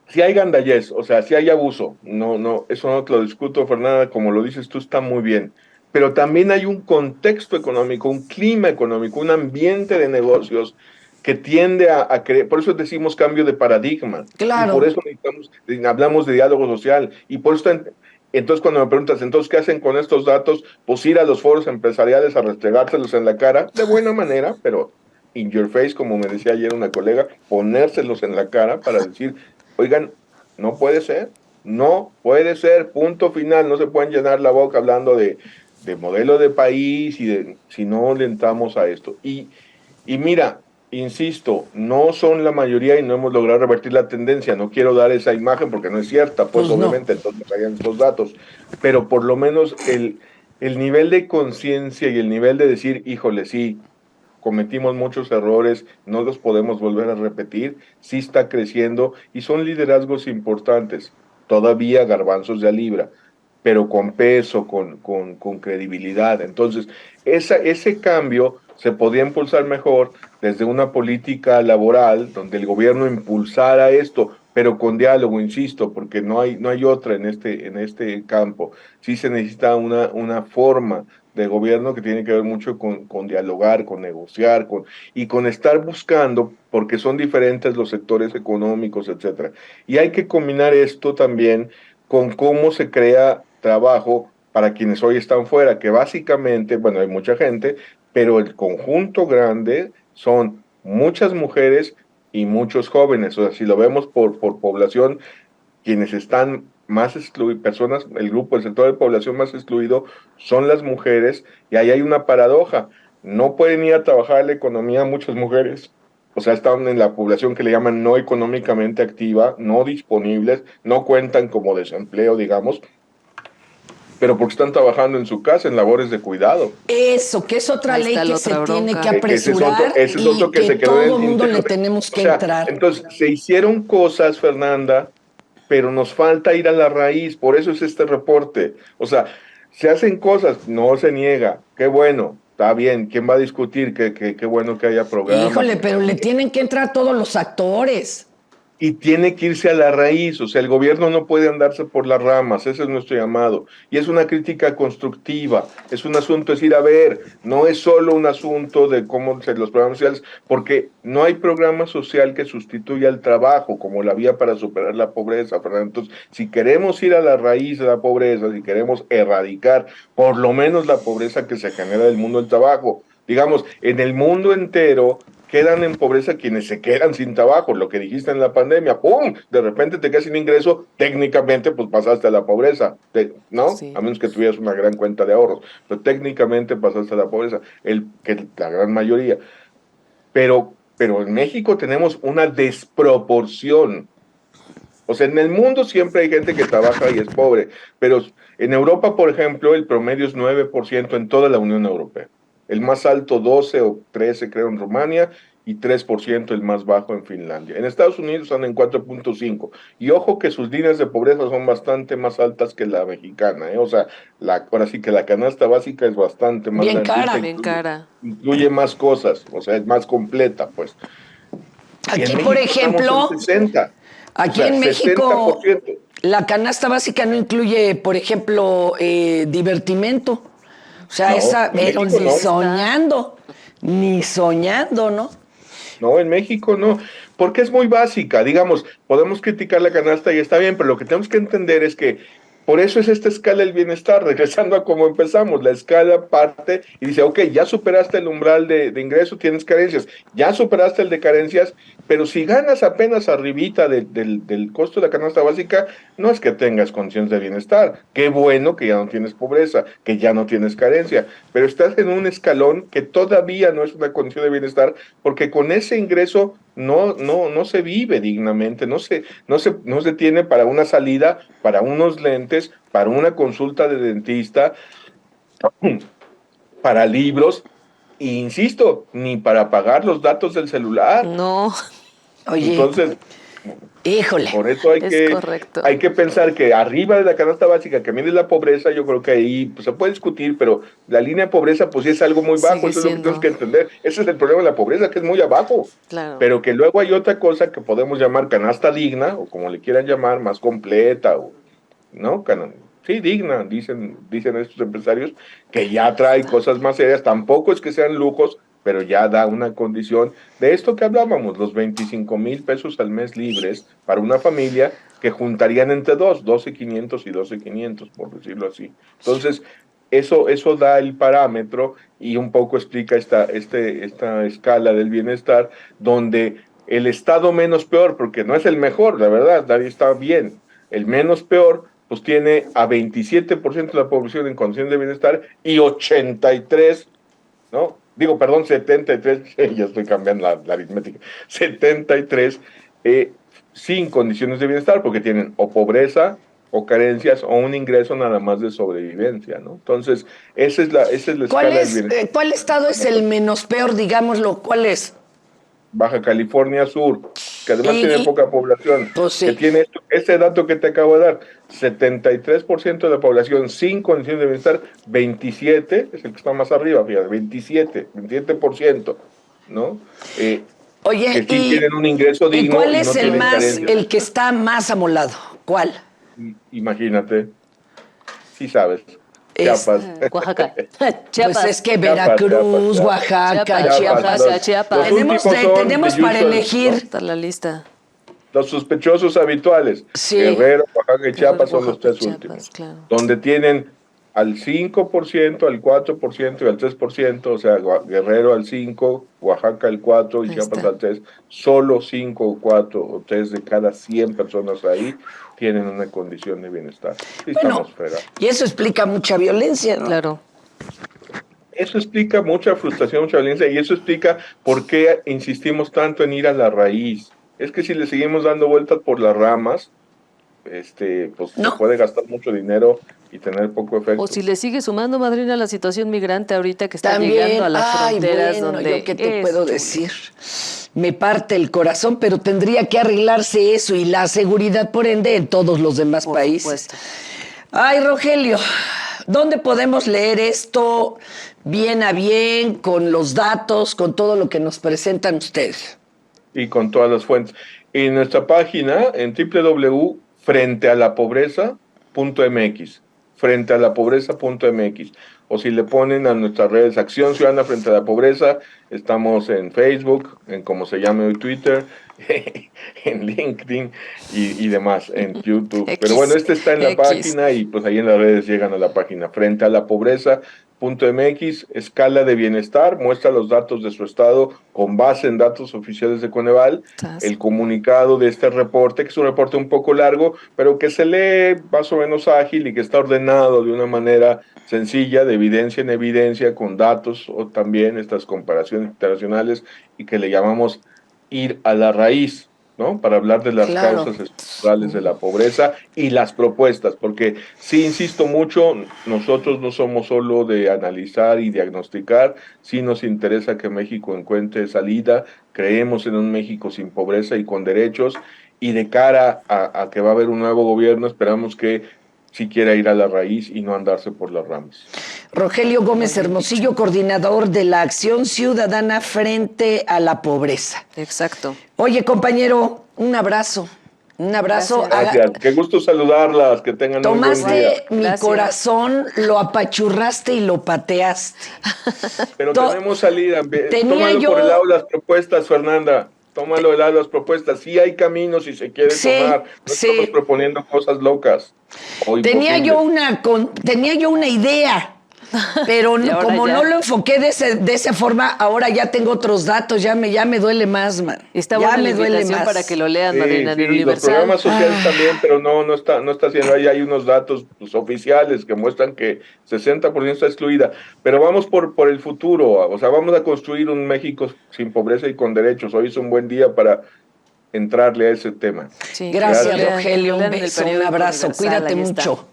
si hay gandallez, o sea, si hay abuso, no, no, eso no te lo discuto, Fernanda, como lo dices tú, está muy bien. Pero también hay un contexto económico, un clima económico, un ambiente de negocios que tiende a creer, por eso decimos cambio de paradigma, y por Claro. eso hablamos de diálogo social, y por eso, entonces cuando me preguntas, entonces, ¿qué hacen con estos datos? Pues ir a los foros empresariales a restregárselos en la cara, de buena manera, pero in your face, como me decía ayer una colega, ponérselos en la cara para decir, oigan, no puede ser, no puede ser, punto final, no se pueden llenar la boca hablando de modelo de país si no le entramos a esto. Y mira, insisto, no son la mayoría y no hemos logrado revertir la tendencia, no quiero dar esa imagen porque no es cierta, pues Pues no. obviamente entonces hayan estos datos, pero por lo menos el nivel de conciencia y el nivel de decir, híjole, sí, cometimos muchos errores, no los podemos volver a repetir, sí está creciendo y son liderazgos importantes, todavía garbanzos de a libra, pero con peso, con credibilidad. Entonces, ese cambio se podía impulsar mejor desde una política laboral donde el gobierno impulsara esto, pero con diálogo, insisto, porque no hay otra en este campo. Sí se necesita una forma de gobierno que tiene que ver mucho con dialogar, con negociar, y con estar buscando, porque son diferentes los sectores económicos, etcétera. Y hay que combinar esto también con cómo se crea trabajo para quienes hoy están fuera, que básicamente, bueno, hay mucha gente, pero el conjunto grande son muchas mujeres y muchos jóvenes. O sea, si lo vemos por población, quienes están más excluidos, personas, el grupo, el sector de población más excluido son las mujeres, y ahí hay una paradoja. No pueden ir a trabajar a la economía muchas mujeres, o sea, están en la población que le llaman no económicamente activa, no disponibles, no cuentan como desempleo, digamos, pero porque están trabajando en su casa en labores de cuidado. Eso, que es otra Ahí ley está la que se otra tiene que bronca. Que ese es otro, apresurar ese es otro y que que se quedó en todo el mundo le tintero. tenemos O que sea, entrar. entonces se hicieron cosas, Fernanda, pero nos falta ir a la raíz, por eso es este reporte. O sea, se hacen cosas, no se niega, qué bueno, está bien, ¿quién va a discutir? Qué bueno que haya programas. Híjole, pero le tienen que entrar todos los actores. Y tiene que irse a la raíz, o sea, el gobierno no puede andarse por las ramas, ese es nuestro llamado. Y es una crítica constructiva, es un asunto, es ir a ver, no es solo un asunto de cómo los programas sociales, porque no hay programa social que sustituya el trabajo, como la vía para superar la pobreza, Fernando. Entonces, si queremos ir a la raíz de la pobreza, si queremos erradicar por lo menos la pobreza que se genera del mundo del trabajo, digamos, en el mundo entero quedan en pobreza quienes se quedan sin trabajo, lo que dijiste en la pandemia, ¡pum! De repente te quedas sin ingreso, técnicamente pues pasaste a la pobreza, ¿no? Sí. A menos que tuvieras una gran cuenta de ahorros, pero técnicamente pasaste a la pobreza, que la gran mayoría. Pero en México tenemos una desproporción. O sea, en el mundo siempre hay gente que trabaja y es pobre, pero en Europa, por ejemplo, el promedio es 9% en toda la Unión Europea. El más alto 12 o 13 creo en Rumania y 3% el más bajo en Finlandia. En Estados Unidos están en 4.5. Y ojo que sus líneas de pobreza son bastante más altas que la mexicana, ¿eh? O sea, ahora sí que la canasta básica es bastante más Bien grandecita, cara. Bien cara. incluye más cosas, o sea, es más completa, pues. Y Aquí, en por México estamos ejemplo, en 60. aquí O sea, en México, 60%. la canasta básica no incluye, por ejemplo, divertimento. O sea, No, esa, en pero México no. ni soñando, ¿no? No, en México no, porque es muy básica. Digamos, podemos criticar la canasta y está bien, pero lo que tenemos que entender es que por eso es esta escala del bienestar, regresando a cómo empezamos. La escala parte y dice, ok, ya superaste el umbral de ingreso, tienes carencias, ya superaste el de carencias, pero si ganas apenas arribita del costo de la canasta básica, no es que tengas condiciones de bienestar. Qué bueno que ya no tienes pobreza, que ya no tienes carencia, pero estás en un escalón que todavía no es una condición de bienestar, porque con ese ingreso no se vive dignamente, no se tiene para una salida, para unos lentes, para una consulta de dentista, para libros, e insisto, ni para pagar los datos del celular. No, Oye, Entonces, híjole. por eso es correcto. hay que pensar que arriba de la canasta básica, que mide la pobreza, yo creo que ahí pues, se puede discutir, pero la línea de pobreza pues sí es algo muy bajo, Sigue eso es lo que tenemos siendo, que entender. Ese es el problema de la pobreza, que es muy abajo. claro. Pero que luego hay otra cosa que podemos llamar canasta digna, o como le quieran llamar, más completa, o, ¿no? Sí, digna, dicen estos empresarios, que ya trae cosas más serias, tampoco es que sean lujos, pero ya da una condición de esto que hablábamos, los 25,000 pesos al mes libres para una familia que juntarían entre dos, 12,500 y 12,500, por decirlo así. Entonces, eso da el parámetro y un poco explica esta escala del bienestar, donde el estado menos peor, porque no es el mejor, la verdad, nadie está bien, el menos peor, pues tiene a 27% de la población en condiciones de bienestar y 83, ¿no? Digo, perdón, 73, ya estoy cambiando la aritmética, 73 sin condiciones de bienestar, porque tienen o pobreza o carencias o un ingreso nada más de sobrevivencia, ¿no? Entonces, esa es la escala del bienestar. ¿Cuál estado es el menos peor, digámoslo? ¿Cuál es? Baja California Sur, que además Y, tiene y- poca población, pues que sí. tiene ese dato que te acabo de dar, 73% de la población sin condiciones de bienestar, 27, es el que está más arriba, fíjate, 27%, ¿no? Oye, Que sí tienen un ingreso ¿y digno cuál y no es tienen carencias. el que está más amolado? ¿Cuál? Imagínate, sí sabes, Es, Chiapas. Oaxaca. pues Chiapas. es que Chiapas, Veracruz, Chiapas, Oaxaca, Chiapas, Chiapas. Chiapas. Los Tenemos, últimos son tenemos the para usual, elegir. ¿no? Está la lista. Los sospechosos habituales, Sí. Guerrero, Oaxaca y Guerrero, Chiapas son los Oaxaca y tres últimos, Chiapas, claro. donde tienen al 5%, al 4% y al 3%, o sea, Guerrero al 5%, Oaxaca al 4% y Ahí Chiapas está. al 3%, solo 5 o 4 o 3 de cada 100 personas ahí tienen una condición de bienestar. Sí, Bueno, estamos fregados. y eso explica mucha violencia, ¿no? Claro. Eso explica mucha frustración, mucha violencia, y eso explica por qué insistimos tanto en ir a la raíz. Es que si le seguimos dando vueltas por las ramas, pues se No. puede gastar mucho dinero y tener poco efecto. O si le sigue sumando, madrina, la situación migrante ahorita que está También, llegando a las fronteras bueno, donde ¿yo qué te es puedo chulo. decir? Me parte el corazón, pero tendría que arreglarse eso y la seguridad, por ende, en todos los demás Por países. supuesto. Ay, Rogelio, ¿dónde podemos leer esto bien a bien, con los datos, con todo lo que nos presentan ustedes? y con todas las fuentes. En nuestra página, en www.frentealapobreza.mx, frentealapobreza.mx, o si le ponen a nuestras redes Acción Ciudadana Frente a la Pobreza, estamos en Facebook, en como se llame hoy Twitter, en LinkedIn y demás, en YouTube. Pero bueno, está en la página y pues ahí en las redes llegan a la página. Frente a la pobreza.mx, escala de bienestar, muestra los datos de su estado con base en datos oficiales de Coneval, el comunicado de este reporte, que es un reporte un poco largo, pero que se lee más o menos ágil y que está ordenado de una manera sencilla, de evidencia en evidencia, con datos o también estas comparaciones internacionales y que le llamamos ir a la raíz, ¿no? Para hablar de las causas estructurales de la pobreza y las propuestas, porque sí, insisto mucho, nosotros no somos solo de analizar y diagnosticar, sí nos interesa que México encuentre salida, creemos en un México sin pobreza y con derechos, y de cara a que va a haber un nuevo gobierno, esperamos que sí quiera ir a la raíz y no andarse por las ramas. Rogelio Gómez Hermosillo, coordinador de la Acción Ciudadana Frente a la Pobreza. Exacto. Oye, compañero, un abrazo. Un abrazo. Gracias. Qué gusto saludarlas, que tengan un buen día. Tomaste mi corazón, lo apachurraste y lo pateaste. Pero tenemos salida. Tómalo por el lado de las propuestas, Fernanda. Tómalo del lado de las propuestas. Sí hay caminos si se quiere tomar. No estamos proponiendo cosas locas. Tenía yo una idea, pero como no lo enfoqué de esa forma, ahora ya tengo otros datos, ya me duele más, man. Está buena la invitación para que lo lean, Marina, en Universal. Los programas sociales también, pero no está haciendo. Ahí hay unos datos oficiales que muestran que 60% está excluida. Pero vamos por el futuro, o sea, vamos a construir un México sin pobreza y con derechos. Hoy es un buen día para entrarle a ese tema. Sí, gracias, Rogelio. Un beso, un abrazo. Cuídate mucho.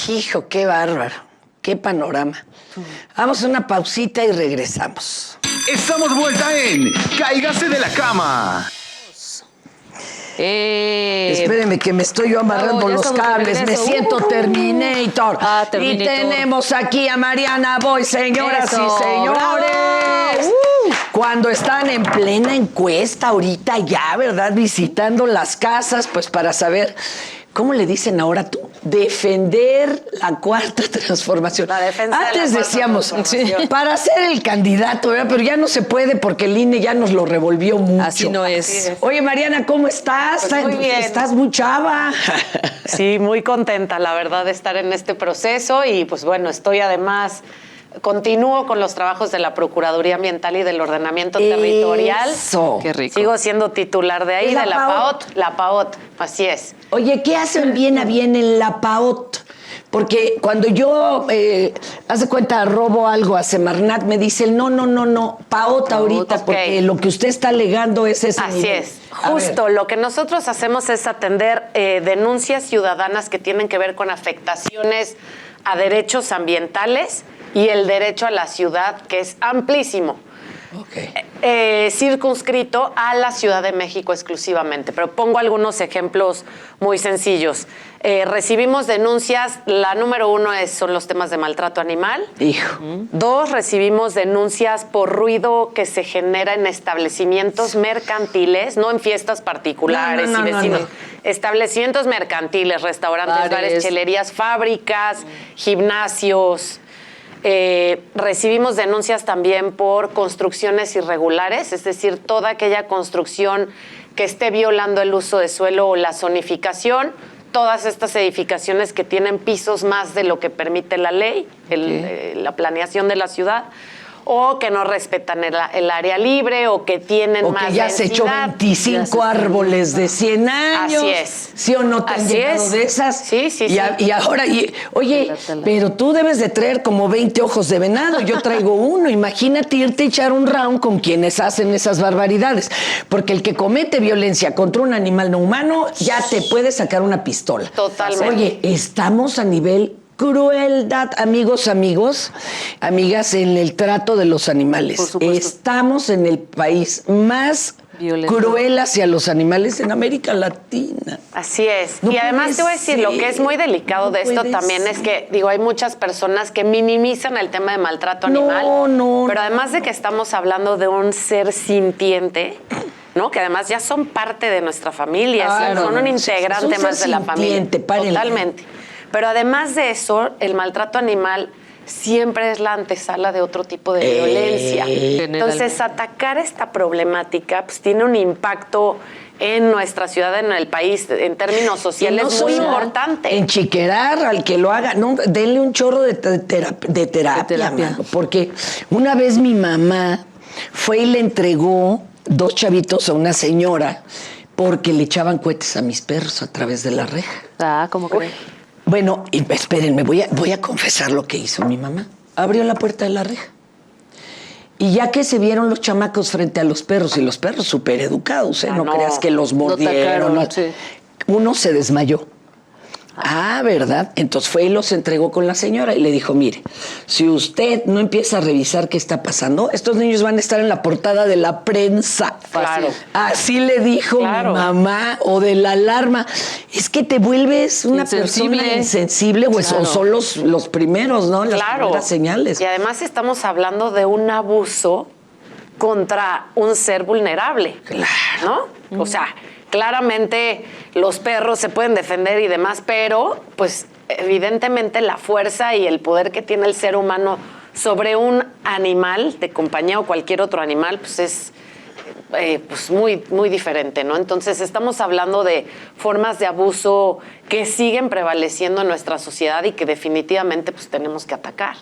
Hijo, qué bárbaro. Qué panorama. Vamos a una pausita y regresamos. Estamos de vuelta en Cáigase de la Cama. Espéreme que me estoy yo amarrando los cables. Me siento Terminator. Terminator. Y tenemos aquí a Mariana Boy, señoras y señores. Cuando están en plena encuesta ahorita ya, ¿verdad? Visitando las casas, pues para saber, ¿cómo le dicen ahora tú? Defender la cuarta transformación. La defensa Antes de la decíamos, para ser el candidato, ¿verdad? Pero ya no se puede porque el INE ya nos lo revolvió mucho. Así no es. Así es. Oye, Mariana, ¿cómo estás? Pues muy bien. Estás muy chava. Sí, muy contenta, la verdad, de estar en este proceso y pues bueno, continúo con los trabajos de la Procuraduría Ambiental y del Ordenamiento Territorial. Eso. Qué rico. Sigo siendo titular de ahí, ¿Es la de la PAOT? PAOT. La PAOT, así es. Oye, ¿qué hacen bien a bien en la PAOT? Porque cuando yo, haz de cuenta, robo algo a Semarnat, me dicen, no, PAOT ahorita, Ok. porque lo que usted está alegando es ese Así nivel. es. Justo, lo que nosotros hacemos es atender denuncias ciudadanas que tienen que ver con afectaciones a derechos ambientales y el derecho a la ciudad, que es amplísimo. Circunscrito a la Ciudad de México exclusivamente, pero pongo algunos ejemplos muy sencillos. Recibimos denuncias, la número 1 son los temas de maltrato animal. Hijo. 2, recibimos denuncias por ruido que se genera en establecimientos mercantiles, no en fiestas particulares No, y vecinos. no. Establecimientos mercantiles, restaurantes, bares, chelerías, fábricas, gimnasios. Recibimos denuncias también por construcciones irregulares, es decir, toda aquella construcción que esté violando el uso de suelo o la zonificación, todas estas edificaciones que tienen pisos más de lo que permite la ley, la planeación de la ciudad, o que no respetan el área libre, o que tienen O más que ya densidad. se echó 25 árboles de 100 años. Así es. ¿Sí o no te han Así llegado es. de esas? Sí. Y ahora, oye, pero tú debes de traer como 20 ojos de venado. Yo traigo uno. Imagínate irte a echar un round con quienes hacen esas barbaridades. Porque el que comete violencia contra un animal no humano ya te puede sacar una pistola. Totalmente. Oye, estamos a nivel crueldad, amigas, en el trato de los animales. Por supuesto. Estamos en el país más violento, cruel hacia los animales en América Latina. Así es. No y además puede te voy a decir, lo que es muy delicado no de esto puede también ser. es que, hay muchas personas que minimizan el tema de maltrato No, animal. no, Pero no. además de que estamos hablando de un ser sintiente, ¿no? Que además ya son parte de nuestra familia, Claro. son un integrante Es un más de la ser familia. sintiente, párenle. Totalmente. Pero además de eso, el maltrato animal siempre es la antesala de otro tipo de violencia. Entonces, atacar esta problemática pues, tiene un impacto en nuestra ciudad, en el país, en términos sociales, Y no muy solo importante. Enchiquerar al que lo haga. No, denle un chorro de terapia, mano, porque una vez mi mamá fue y le entregó 2 chavitos a una señora porque le echaban cohetes a mis perros a través de la reja. Ah, ¿cómo crees? Bueno, y espérenme, voy a confesar lo que hizo mi mamá. Abrió la puerta de la reja. Y ya que se vieron los chamacos frente a los perros, y los perros súper educados, Ah, no no. creas que los mordieron. atacaron, sí. Uno se desmayó. Ah, ¿verdad? Entonces fue y los entregó con la señora y le dijo, mire, si usted no empieza a revisar qué está pasando, estos niños van a estar en la portada de la prensa. Claro. Así le dijo Claro. mi mamá, o de la alarma. Es que te vuelves una Insensible. persona insensible, pues, Claro. o son los primeros, ¿no? Las primeras señales. Y además estamos hablando de un abuso contra un ser vulnerable. Claro. ¿No? O sea, claramente los perros se pueden defender y demás, pero pues evidentemente la fuerza y el poder que tiene el ser humano sobre un animal de compañía o cualquier otro animal, pues es pues muy, muy diferente, ¿no? Entonces estamos hablando de formas de abuso que siguen prevaleciendo en nuestra sociedad y que definitivamente pues tenemos que atacar.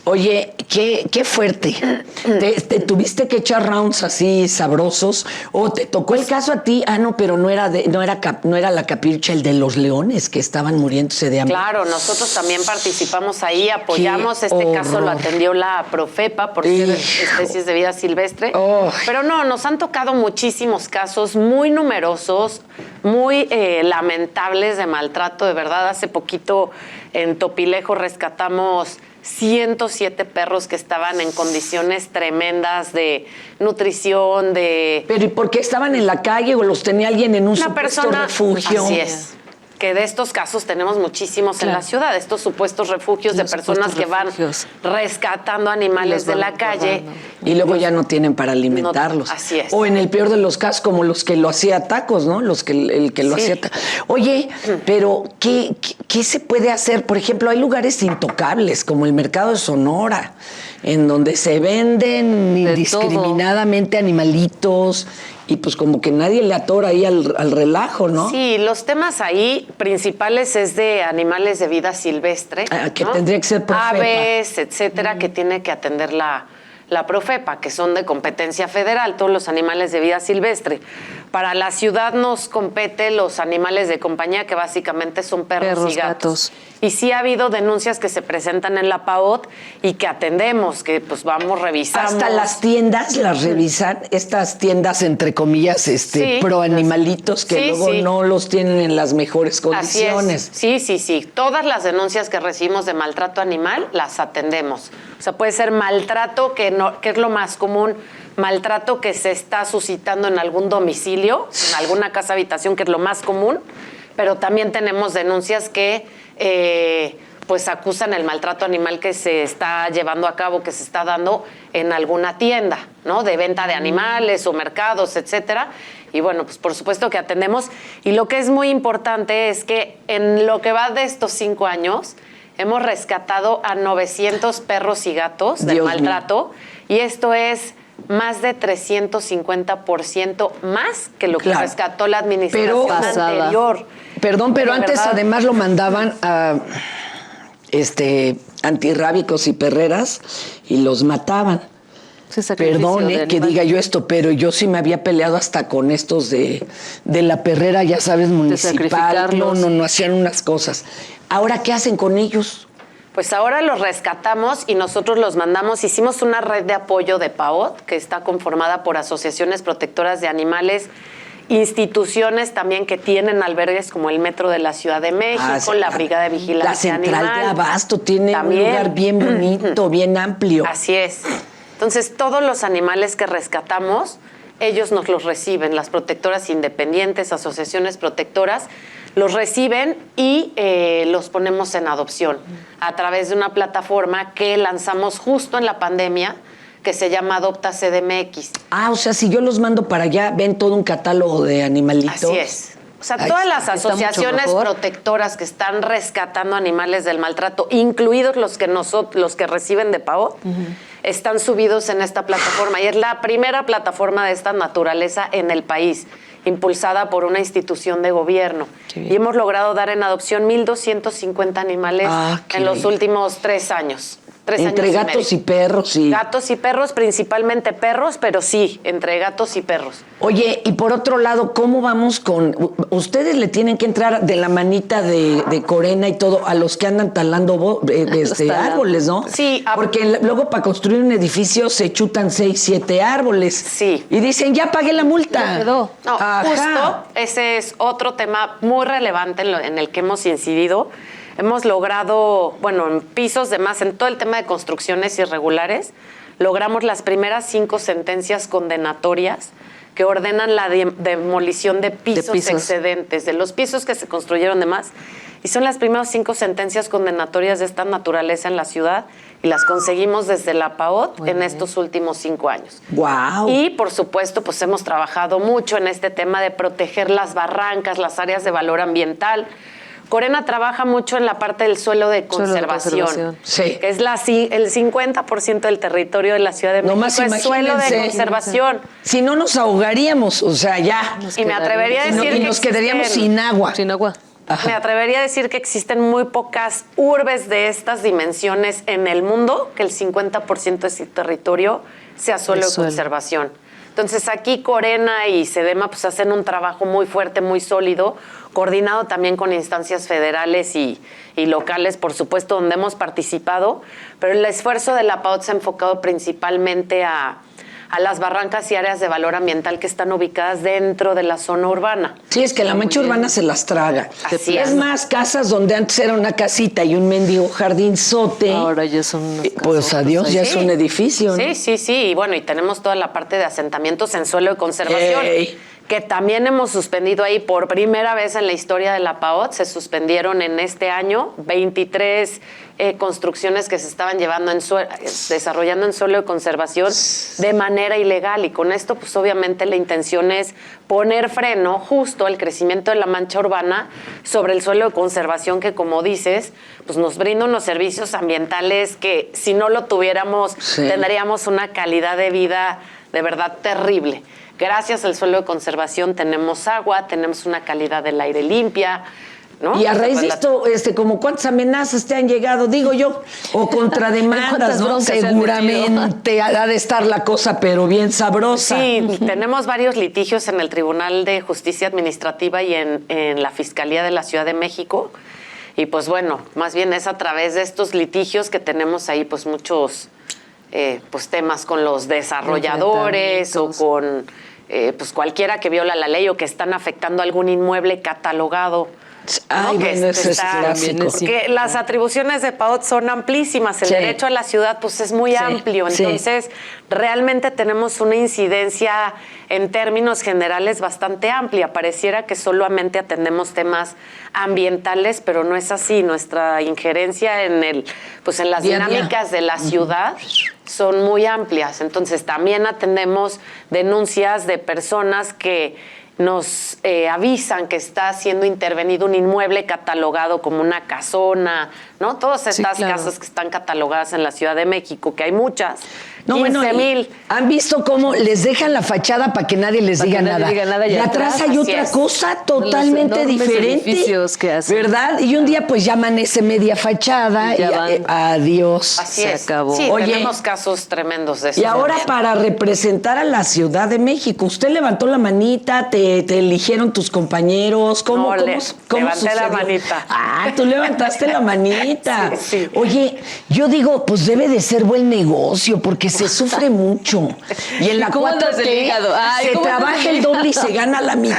Oye, qué fuerte. ¿Te tuviste que echar rounds así sabrosos? ¿O te tocó el caso a ti? Ah, no, pero no era la Capirucha, el de los leones que estaban muriéndose de hambre. Claro, nosotros también participamos ahí, apoyamos. Qué Este caso lo horror. atendió la Profepa por ser Hijo. especies de vida silvestre. Oh. Pero no, nos han tocado muchísimos casos muy numerosos, muy lamentables de maltrato. De verdad, hace poquito en Topilejo rescatamos 107 perros que estaban en condiciones tremendas de nutrición, de... ¿Pero y por qué estaban en la calle o los tenía alguien en un Una supuesto persona, refugio? así es. Que de estos casos tenemos muchísimos en Claro. la ciudad, estos supuestos refugios de Los personas supuestos que van refugios. rescatando Y animales los de van la calle. guardando. Y luego ya no tienen para alimentarlos. No, así es. O en el peor de los casos, como los que lo hacía tacos, ¿no? El que lo Sí. hacía tacos. Oye, pero ¿qué se puede hacer? Por ejemplo, hay lugares intocables, como el mercado de Sonora, en donde se venden De indiscriminadamente animalitos y pues como que nadie le atora ahí al relajo, ¿no? Sí, los temas ahí principales es de animales de vida silvestre. Que ¿no? tendría que ser Profepa. Aves, etcétera, que tiene que atender la Profepa, que son de competencia federal, todos los animales de vida silvestre. Para la ciudad nos compete los animales de compañía, que básicamente son perros y gatos. Y sí ha habido denuncias que se presentan en la PAOT y que atendemos, que pues vamos revisando. Hasta las tiendas las revisan, estas tiendas entre comillas, Sí, pro animalitos que sí, luego sí. no los tienen en las mejores Así condiciones. es. Sí. Todas las denuncias que recibimos de maltrato animal las atendemos. O sea, puede ser maltrato, que es lo más común, maltrato que se está suscitando en algún domicilio, en alguna casa habitación, que es lo más común, pero también tenemos denuncias que pues acusan el maltrato animal que se está llevando a cabo, que se está dando en alguna tienda, ¿no? De venta de animales o mercados, etcétera. Y bueno, pues por supuesto que atendemos. Y lo que es muy importante es que en lo que va de estos 5 años, hemos rescatado a 900 perros y gatos del Dios maltrato. Y esto es más de 350% más que lo que Claro. rescató la administración Pero- Pasada. anterior. Perdón, pero De antes verdad. además lo mandaban a antirrábicos y perreras y los mataban. Sí, sacrificio Perdón de que animal. diga yo esto, pero yo sí me había peleado hasta con estos de la perrera, ya sabes, municipal. sacrificarlos. No hacían unas cosas. Ahora, ¿qué hacen con ellos? Pues ahora los rescatamos y nosotros los mandamos. Hicimos una red de apoyo de PAOT, que está conformada por asociaciones protectoras de animales, instituciones también que tienen albergues como el Metro de la Ciudad de México, la Brigada de Vigilancia La central Animal. de Abasto tiene También. un lugar bien bonito, bien amplio. Así es. Entonces, todos los animales que rescatamos, ellos nos los reciben, las protectoras independientes, asociaciones protectoras, los reciben y los ponemos en adopción a través de una plataforma que lanzamos justo en la pandemia, que se llama Adopta CDMX. O sea, si yo los mando para allá, ven todo un catálogo de animalitos. Así es. O sea, todas las está mucho asociaciones mejor. protectoras que están rescatando animales del maltrato, incluidos los que reciben de PAO, están subidos en esta plataforma. Y es la primera plataforma de esta naturaleza en el país, impulsada por una institución de gobierno. Y hemos logrado dar en adopción 1,250 animales en los últimos 3 años. Entre gatos y perros. Gatos y perros, principalmente perros, pero sí, entre gatos y perros. Oye, y por otro lado, ¿cómo vamos con...? Ustedes le tienen que entrar de la manita de Corena y todo a los que andan talando árboles, ¿no? Sí. Porque luego para construir un edificio se chutan 6, 7 árboles. Sí. Y dicen, ya pagué la multa. Ya quedó. No, justo ese es otro tema muy relevante en el que hemos incidido. Hemos logrado, en pisos de más, en todo el tema de construcciones irregulares, logramos las primeras 5 sentencias condenatorias que ordenan la demolición de pisos excedentes, de los pisos que se construyeron de más. Y son las primeras 5 sentencias condenatorias de esta naturaleza en la ciudad y las conseguimos desde la PAOT en estos últimos 5 años. ¡Wow! Y, por supuesto, pues hemos trabajado mucho en este tema de proteger las barrancas, las áreas de valor ambiental. Corena trabaja mucho en la parte del suelo de conservación. Sí. Que es el 50% del territorio de la Ciudad de México es suelo de conservación. Si no nos ahogaríamos, o sea, ya. Y me atrevería a decir que nos quedaríamos sin agua. Sin agua. Ajá. Me atrevería a decir que existen muy pocas urbes de estas dimensiones en el mundo, que el 50% de ese territorio sea suelo de conservación. Entonces aquí Corena y Sedema pues hacen un trabajo muy fuerte, muy sólido, coordinado también con instancias federales y locales, por supuesto, donde hemos participado, pero el esfuerzo de la PAOT se ha enfocado principalmente a las barrancas y áreas de valor ambiental que están ubicadas dentro de la zona urbana. Sí, es que la mancha urbana se las traga. Así es más, casas donde antes era una casita y un mendigo jardinzote. Ahora ya son... Pues adiós, ya es un edificio, ¿no? Sí. Y tenemos toda la parte de asentamientos en suelo de conservación. Que también hemos suspendido ahí por primera vez en la historia de la PAOT. Se suspendieron en este año 23 construcciones que se estaban desarrollando en suelo de conservación de manera ilegal. Y con esto, pues obviamente la intención es poner freno justo al crecimiento de la mancha urbana sobre el suelo de conservación que, como dices, pues nos brinda unos servicios ambientales que si no lo tuviéramos, tendríamos una calidad de vida de verdad terrible. Gracias al suelo de conservación tenemos agua, tenemos una calidad del aire limpia, ¿no? Y a raíz de esto, como cuántas amenazas te han llegado, digo yo, o contrademandas, ¿no? Seguramente ha de estar la cosa, pero bien sabrosa. Sí, tenemos varios litigios en el Tribunal de Justicia Administrativa y en la Fiscalía de la Ciudad de México. Y pues más bien es a través de estos litigios que tenemos ahí pues muchos temas con los desarrolladores o con pues cualquiera que viola la ley o que están afectando algún inmueble catalogado. Ay, ¿no? bueno, eso es clásico. Porque las atribuciones de PAOT son amplísimas. El derecho a la ciudad pues es muy amplio. Entonces, realmente tenemos una incidencia en términos generales bastante amplia. Pareciera que solamente atendemos temas ambientales, pero no es así. Nuestra injerencia en las dinámicas de la ciudad son muy amplias. Entonces, también atendemos denuncias de personas que nos avisan que está siendo intervenido un inmueble catalogado como una casona, ¿no? Todas estas casas que están catalogadas en la Ciudad de México, que hay muchas, 15,000. ¿Han visto cómo les dejan la fachada para que nadie les diga nada? Y atrás hay otra cosa totalmente diferente, que hacen. ¿verdad? Y un día pues ya amanece media fachada y adiós. Así se es. acabó. Sí, Oye, tenemos casos tremendos de eso. Y ahora para representar a la Ciudad de México, usted levantó la manita, te eligieron tus compañeros, ¿cómo levanté la manita. Tú levantaste la manita. Sí. Oye, yo digo, pues debe de ser buen negocio porque se sufre mucho. Y en la ¿Cómo andas del 4T hígado? se trabaja el doble y se gana la mitad.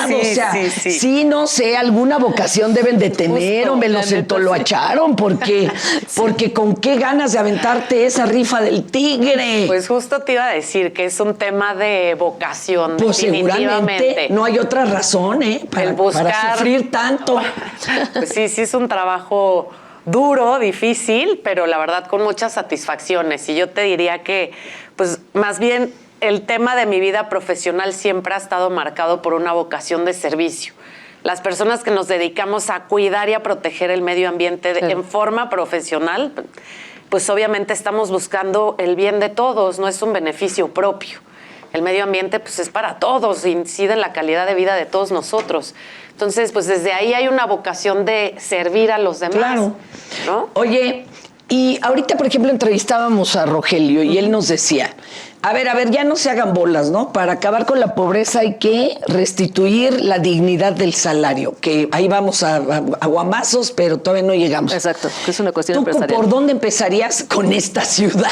O sea, sí, no sé, alguna vocación deben de tener. Justo, o me los entoloacharon porque con qué ganas de aventarte esa rifa del tigre. Pues justo te iba a decir que es un tema de vocación, pues definitivamente. Seguramente no hay otra razón, para sufrir tanto. Pues sí es un trabajo duro, difícil, pero la verdad con muchas satisfacciones. Y yo te diría que más bien el tema de mi vida profesional siempre ha estado marcado por una vocación de servicio. Las personas que nos dedicamos a cuidar y a proteger el medio ambiente en forma profesional, pues obviamente estamos buscando el bien de todos, no es un beneficio propio. El medio ambiente pues es para todos, incide en la calidad de vida de todos nosotros. Entonces, pues desde ahí hay una vocación de servir a los demás. Claro. ¿No? Oye, y ahorita, por ejemplo, entrevistábamos a Rogelio y él nos decía, a ver, ya no se hagan bolas, ¿no? Para acabar con la pobreza hay que restituir la dignidad del salario, que ahí vamos a guamazos, pero todavía no llegamos. Exacto, que es una cuestión ¿Tú empresarial. por dónde empezarías con esta ciudad?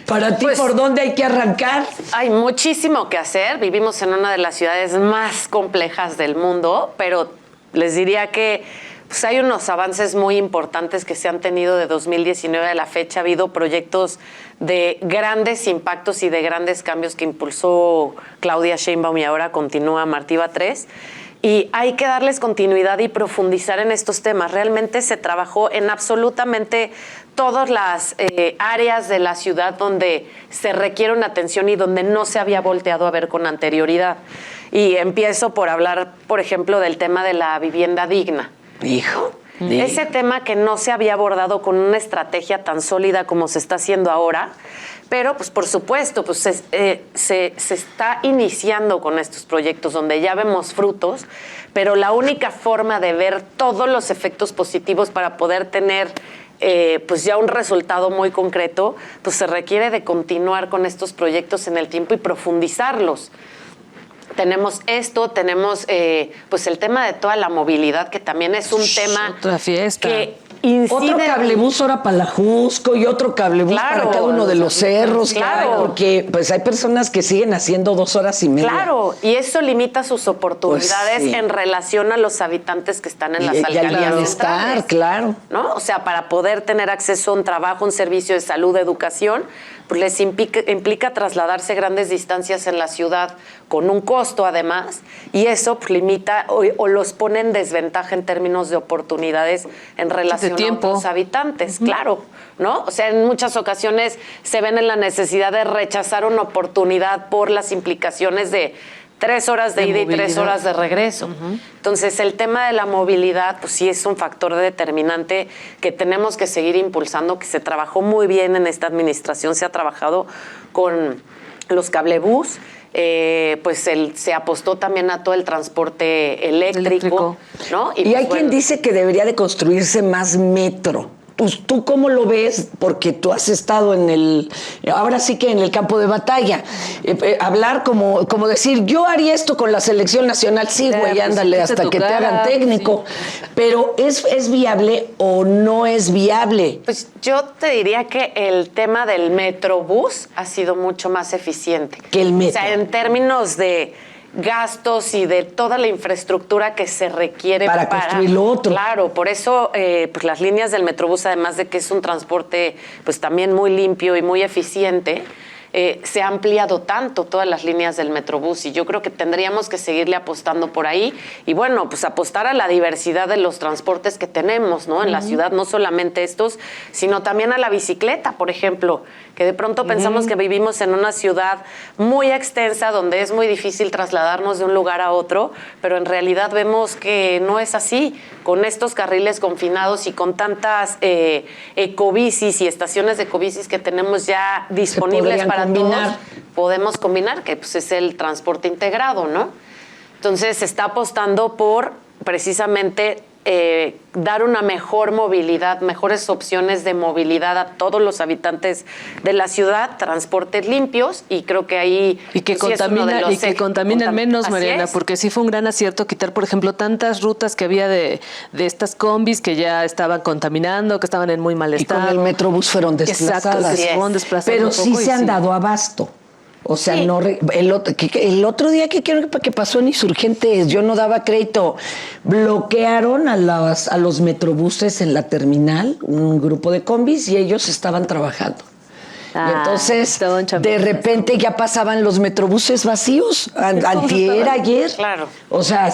Para ti, Pues, ¿por dónde hay que arrancar? Hay muchísimo que hacer. Vivimos en una de las ciudades más complejas del mundo, pero les diría que pues hay unos avances muy importantes que se han tenido de 2019 a la fecha. Ha habido proyectos de grandes impactos y de grandes cambios que impulsó Claudia Sheinbaum y ahora continúa Martí Batres. Y hay que darles continuidad y profundizar en estos temas. Realmente se trabajó en absolutamente todas las áreas de la ciudad donde se requiere una atención y donde no se había volteado a ver con anterioridad. Y empiezo por hablar, por ejemplo, del tema de la vivienda digna. Hijo. Ese tema que no se había abordado con una estrategia tan sólida como se está haciendo ahora, pero pues por supuesto pues se está iniciando con estos proyectos donde ya vemos frutos, pero la única forma de ver todos los efectos positivos para poder tener pues ya un resultado muy concreto, pues se requiere de continuar con estos proyectos en el tiempo y profundizarlos. Tenemos esto, tenemos pues el tema de toda la movilidad, que también es un tema otra fiesta. que incide. Otro cablebús ahora para la Jusco y otro cablebús Claro, para cada uno de los cerros, claro. porque pues hay personas que siguen haciendo 2 horas y media. Claro, y eso limita sus oportunidades Pues sí. en relación a los habitantes que están en las y al alcaldías bienestar, centrales, claro. ¿no? O sea, para poder tener acceso a un trabajo, un servicio de salud, de educación, pues les implica trasladarse grandes distancias en la ciudad con un costo además, y eso pues, limita o los pone en desventaja en términos de oportunidades en relación a tiempo. otros habitantes, claro, ¿no? O sea, en muchas ocasiones se ven en la necesidad de rechazar una oportunidad por las implicaciones de 3 horas de ida y 3 horas de regreso. Entonces, el tema de la movilidad, pues sí es un factor determinante que tenemos que seguir impulsando, que se trabajó muy bien en esta administración, se ha trabajado con los cablebús, pues se apostó también a todo el transporte eléctrico. ¿No? Y pues, hay quien dice que debería de construirse más metro. ¿Tú cómo lo ves? Porque tú has estado ahora sí que en el campo de batalla. Hablar como decir, yo haría esto con la selección nacional. Sí, güey, pues, ándale, hasta que te hagan técnico. Sí. Pero ¿es viable o no es viable? Pues yo te diría que el tema del Metrobús ha sido mucho más eficiente. Que el metro. O sea, en términos de gastos y de toda la infraestructura que se requiere para construir lo otro. Claro, por eso pues las líneas del Metrobús, además de que es un transporte pues también muy limpio y muy eficiente, se ha ampliado tanto todas las líneas del Metrobús y yo creo que tendríamos que seguirle apostando por ahí y bueno, pues apostar a la diversidad de los transportes que tenemos, ¿no? En la ciudad, no solamente estos, sino también a la bicicleta, por ejemplo, que de pronto pensamos que vivimos en una ciudad muy extensa donde es muy difícil trasladarnos de un lugar a otro, pero en realidad vemos que no es así, con estos carriles confinados y con tantas ecobicis y estaciones de ecobicis que tenemos ya disponibles para combinar. todos, podemos combinar, que pues es el transporte integrado, ¿no? Entonces se está apostando por precisamente dar una mejor movilidad, mejores opciones de movilidad a todos los habitantes de la ciudad, transportes limpios y creo que ahí y que pues, contaminen menos, Mariana, es. porque sí fue un gran acierto quitar, por ejemplo, tantas rutas que había de estas combis que ya estaban contaminando, que estaban en muy mal estado. Y con el Metrobús fueron desplazadas. Exacto, fueron desplazadas. Pero sí se han dado abasto. O sea, sí. no el otro día que pasó en Insurgentes, yo no daba crédito. Bloquearon a los metrobuses en la terminal, un grupo de combis, y ellos estaban trabajando. Y entonces, estaban de chambeando. repente ya pasaban los metrobuses vacíos. Antier, ayer. Claro. O sea,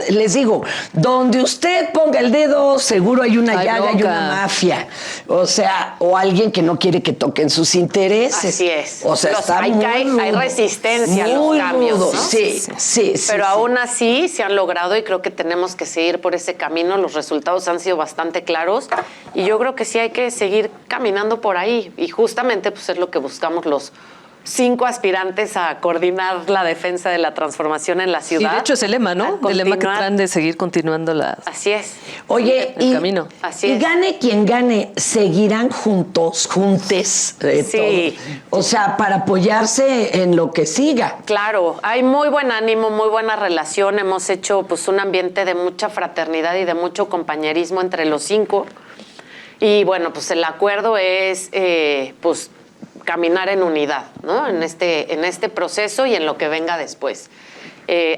les digo, donde usted ponga el dedo, seguro hay una Hay llaga y bronca. una mafia. O sea, o alguien que no quiere que toquen sus intereses. Así es. O sea, está muy hay rudo. resistencia a los Muy cambios, rudo. ¿no? Sí. Pero aún así se han logrado y creo que tenemos que seguir por ese camino. Los resultados han sido bastante claros y yo creo que sí hay que seguir caminando por ahí. Y justamente pues es lo que buscamos los 5 aspirantes a coordinar la defensa de la transformación en la Y ciudad. de hecho es el lema, ¿no? A El lema que continuar. traen de seguir continuando la... Así es. Oye, el camino. Así y es. gane quien gane, seguirán juntos, juntes, Sí. todo. O sea, para apoyarse en lo que siga. Claro, hay muy buen ánimo, muy buena relación. Hemos hecho pues un ambiente de mucha fraternidad y de mucho compañerismo entre los 5. Y bueno, pues el acuerdo es pues caminar en unidad, ¿no? En este proceso y en lo que venga después.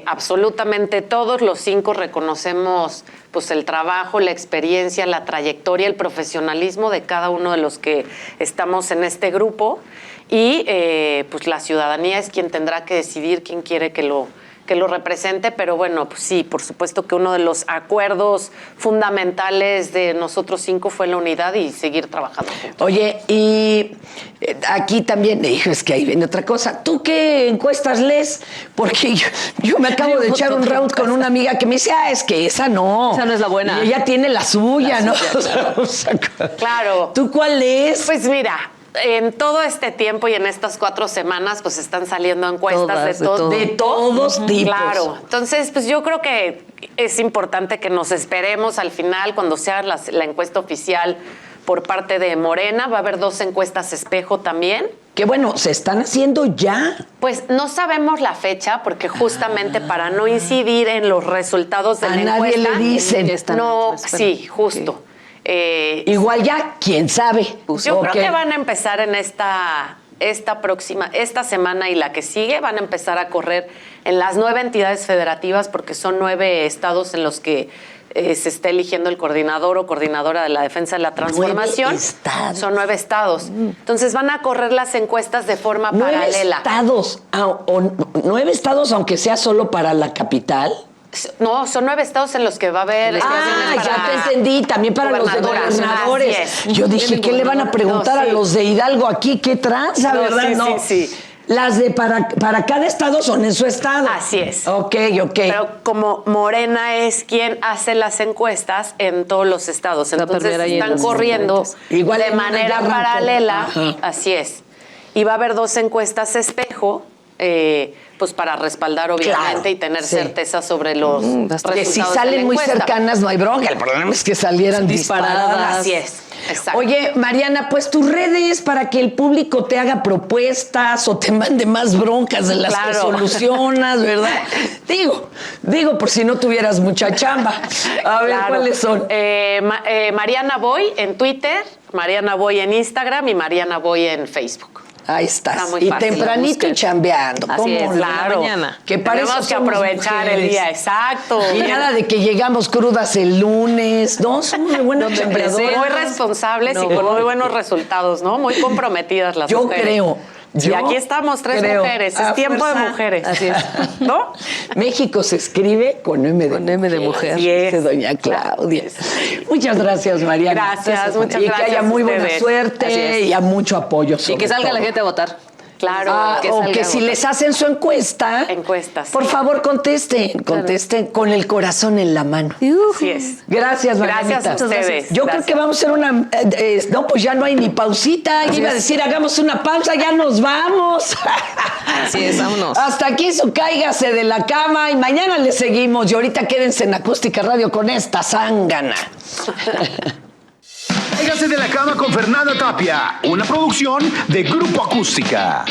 Absolutamente todos los 5 reconocemos pues el trabajo, la experiencia, la trayectoria, el profesionalismo de cada uno de los que estamos en este grupo y pues la ciudadanía es quien tendrá que decidir quién quiere que lo represente, pero bueno, pues sí, por supuesto que uno de los acuerdos fundamentales de nosotros 5 fue la unidad y seguir trabajando juntos. Oye, y aquí también, hijo, es que ahí viene otra cosa. ¿Tú qué encuestas lees? Porque yo me acabo de echar un round con una amiga que me dice, es que esa no. Esa no es la buena. Y ella tiene la suya, ¿no? suya, O sea, Claro. ¿tú cuál lees? Pues mira, en todo este tiempo y en estas 4 semanas, pues están saliendo encuestas Todas, de todo. de todos tipos. Claro. Entonces, pues yo creo que es importante que nos esperemos al final, cuando sea la encuesta oficial por parte de Morena. Va a haber 2 encuestas espejo también. Que bueno, se están haciendo ya. Pues no sabemos la fecha, porque justamente para no incidir en los resultados de A la nadie encuesta. le dicen. Están No, esperando. sí, justo. Igual ya, quién sabe. Yo Ok. creo que van a empezar en esta semana y la que sigue, van a empezar a correr en las 9 entidades federativas, porque son 9 estados en los que se está eligiendo el coordinador o coordinadora de la defensa de la transformación. 9 estados. Son 9 estados. Entonces van a correr las encuestas de forma 9 paralela. estados, 9 estados, aunque sea solo para la capital. No, son 9 estados en los que va a haber. Ya te entendí, también para los de gobernadoras. gobernadores. Así es. Yo dije, ¿qué le van a preguntar a los de Hidalgo aquí? ¿Qué tranza, No, verdad? sí, No. sí. Las de para cada estado son en su estado. Así es. Ok. Pero como Morena es quien hace las encuestas en todos los estados, La entonces primera y en están los corriendo diferentes. Igual de en una manera ya arrancó. paralela. Ajá. Así es. Y va a haber 2 encuestas espejo, pues para respaldar obviamente Claro, y tener sí. certeza sobre los resultados Que si de la salen muy encuesta. cercanas no hay bronca. El problema es que salieran disparadas. Así es. Exacto. Oye, Mariana, pues tus redes para que el público te haga propuestas o te mande más broncas de las que Claro. solucionas, ¿verdad? Digo, por si no tuvieras mucha chamba. A ver, Claro. ¿cuáles son? Mariana Boy en Twitter, Mariana Boy en Instagram y Mariana Boy en Facebook. Ahí estás. Está muy Y fácil, tempranito y buscas. chambeando. Así ¿Cómo es, no? claro. mañana. Que para Tenemos eso que somos aprovechar el mujeres. día, exacto. Y nada de que llegamos crudas el lunes. No, somos muy buenas Donde chambeadoras. Muy responsables y No. con muy buenos resultados, ¿no? Muy comprometidas las Yo mujeres. creo. Y aquí estamos 3 creo. mujeres. A Es tiempo de fuerza. mujeres. Así es. ¿No? México se escribe con M de Con M de mujer. Así es. Dice doña Claudia. Muchas gracias, Mariana. Gracias, muchas y gracias que haya muy a buena ustedes. suerte Así es. y a mucho apoyo. Y sobre que salga todo. la gente a votar. Claro. O salga que a si votar. les hacen su encuesta, Encuestas, por sí. favor contesten con el corazón en la mano. Así es. Gracias, Marianita. Gracias a ustedes. Yo creo Gracias. que vamos a hacer una... no, pues ya no hay ni pausita. Yo iba a decir, hagamos una pausa, ya nos vamos. Así es, vámonos. Hasta aquí su cáigase de la cama y mañana le seguimos. Y ahorita quédense en Acústica Radio con esta zángana. Cáigase de la cama con Fernanda Tapia, una producción de Grupo Acústica.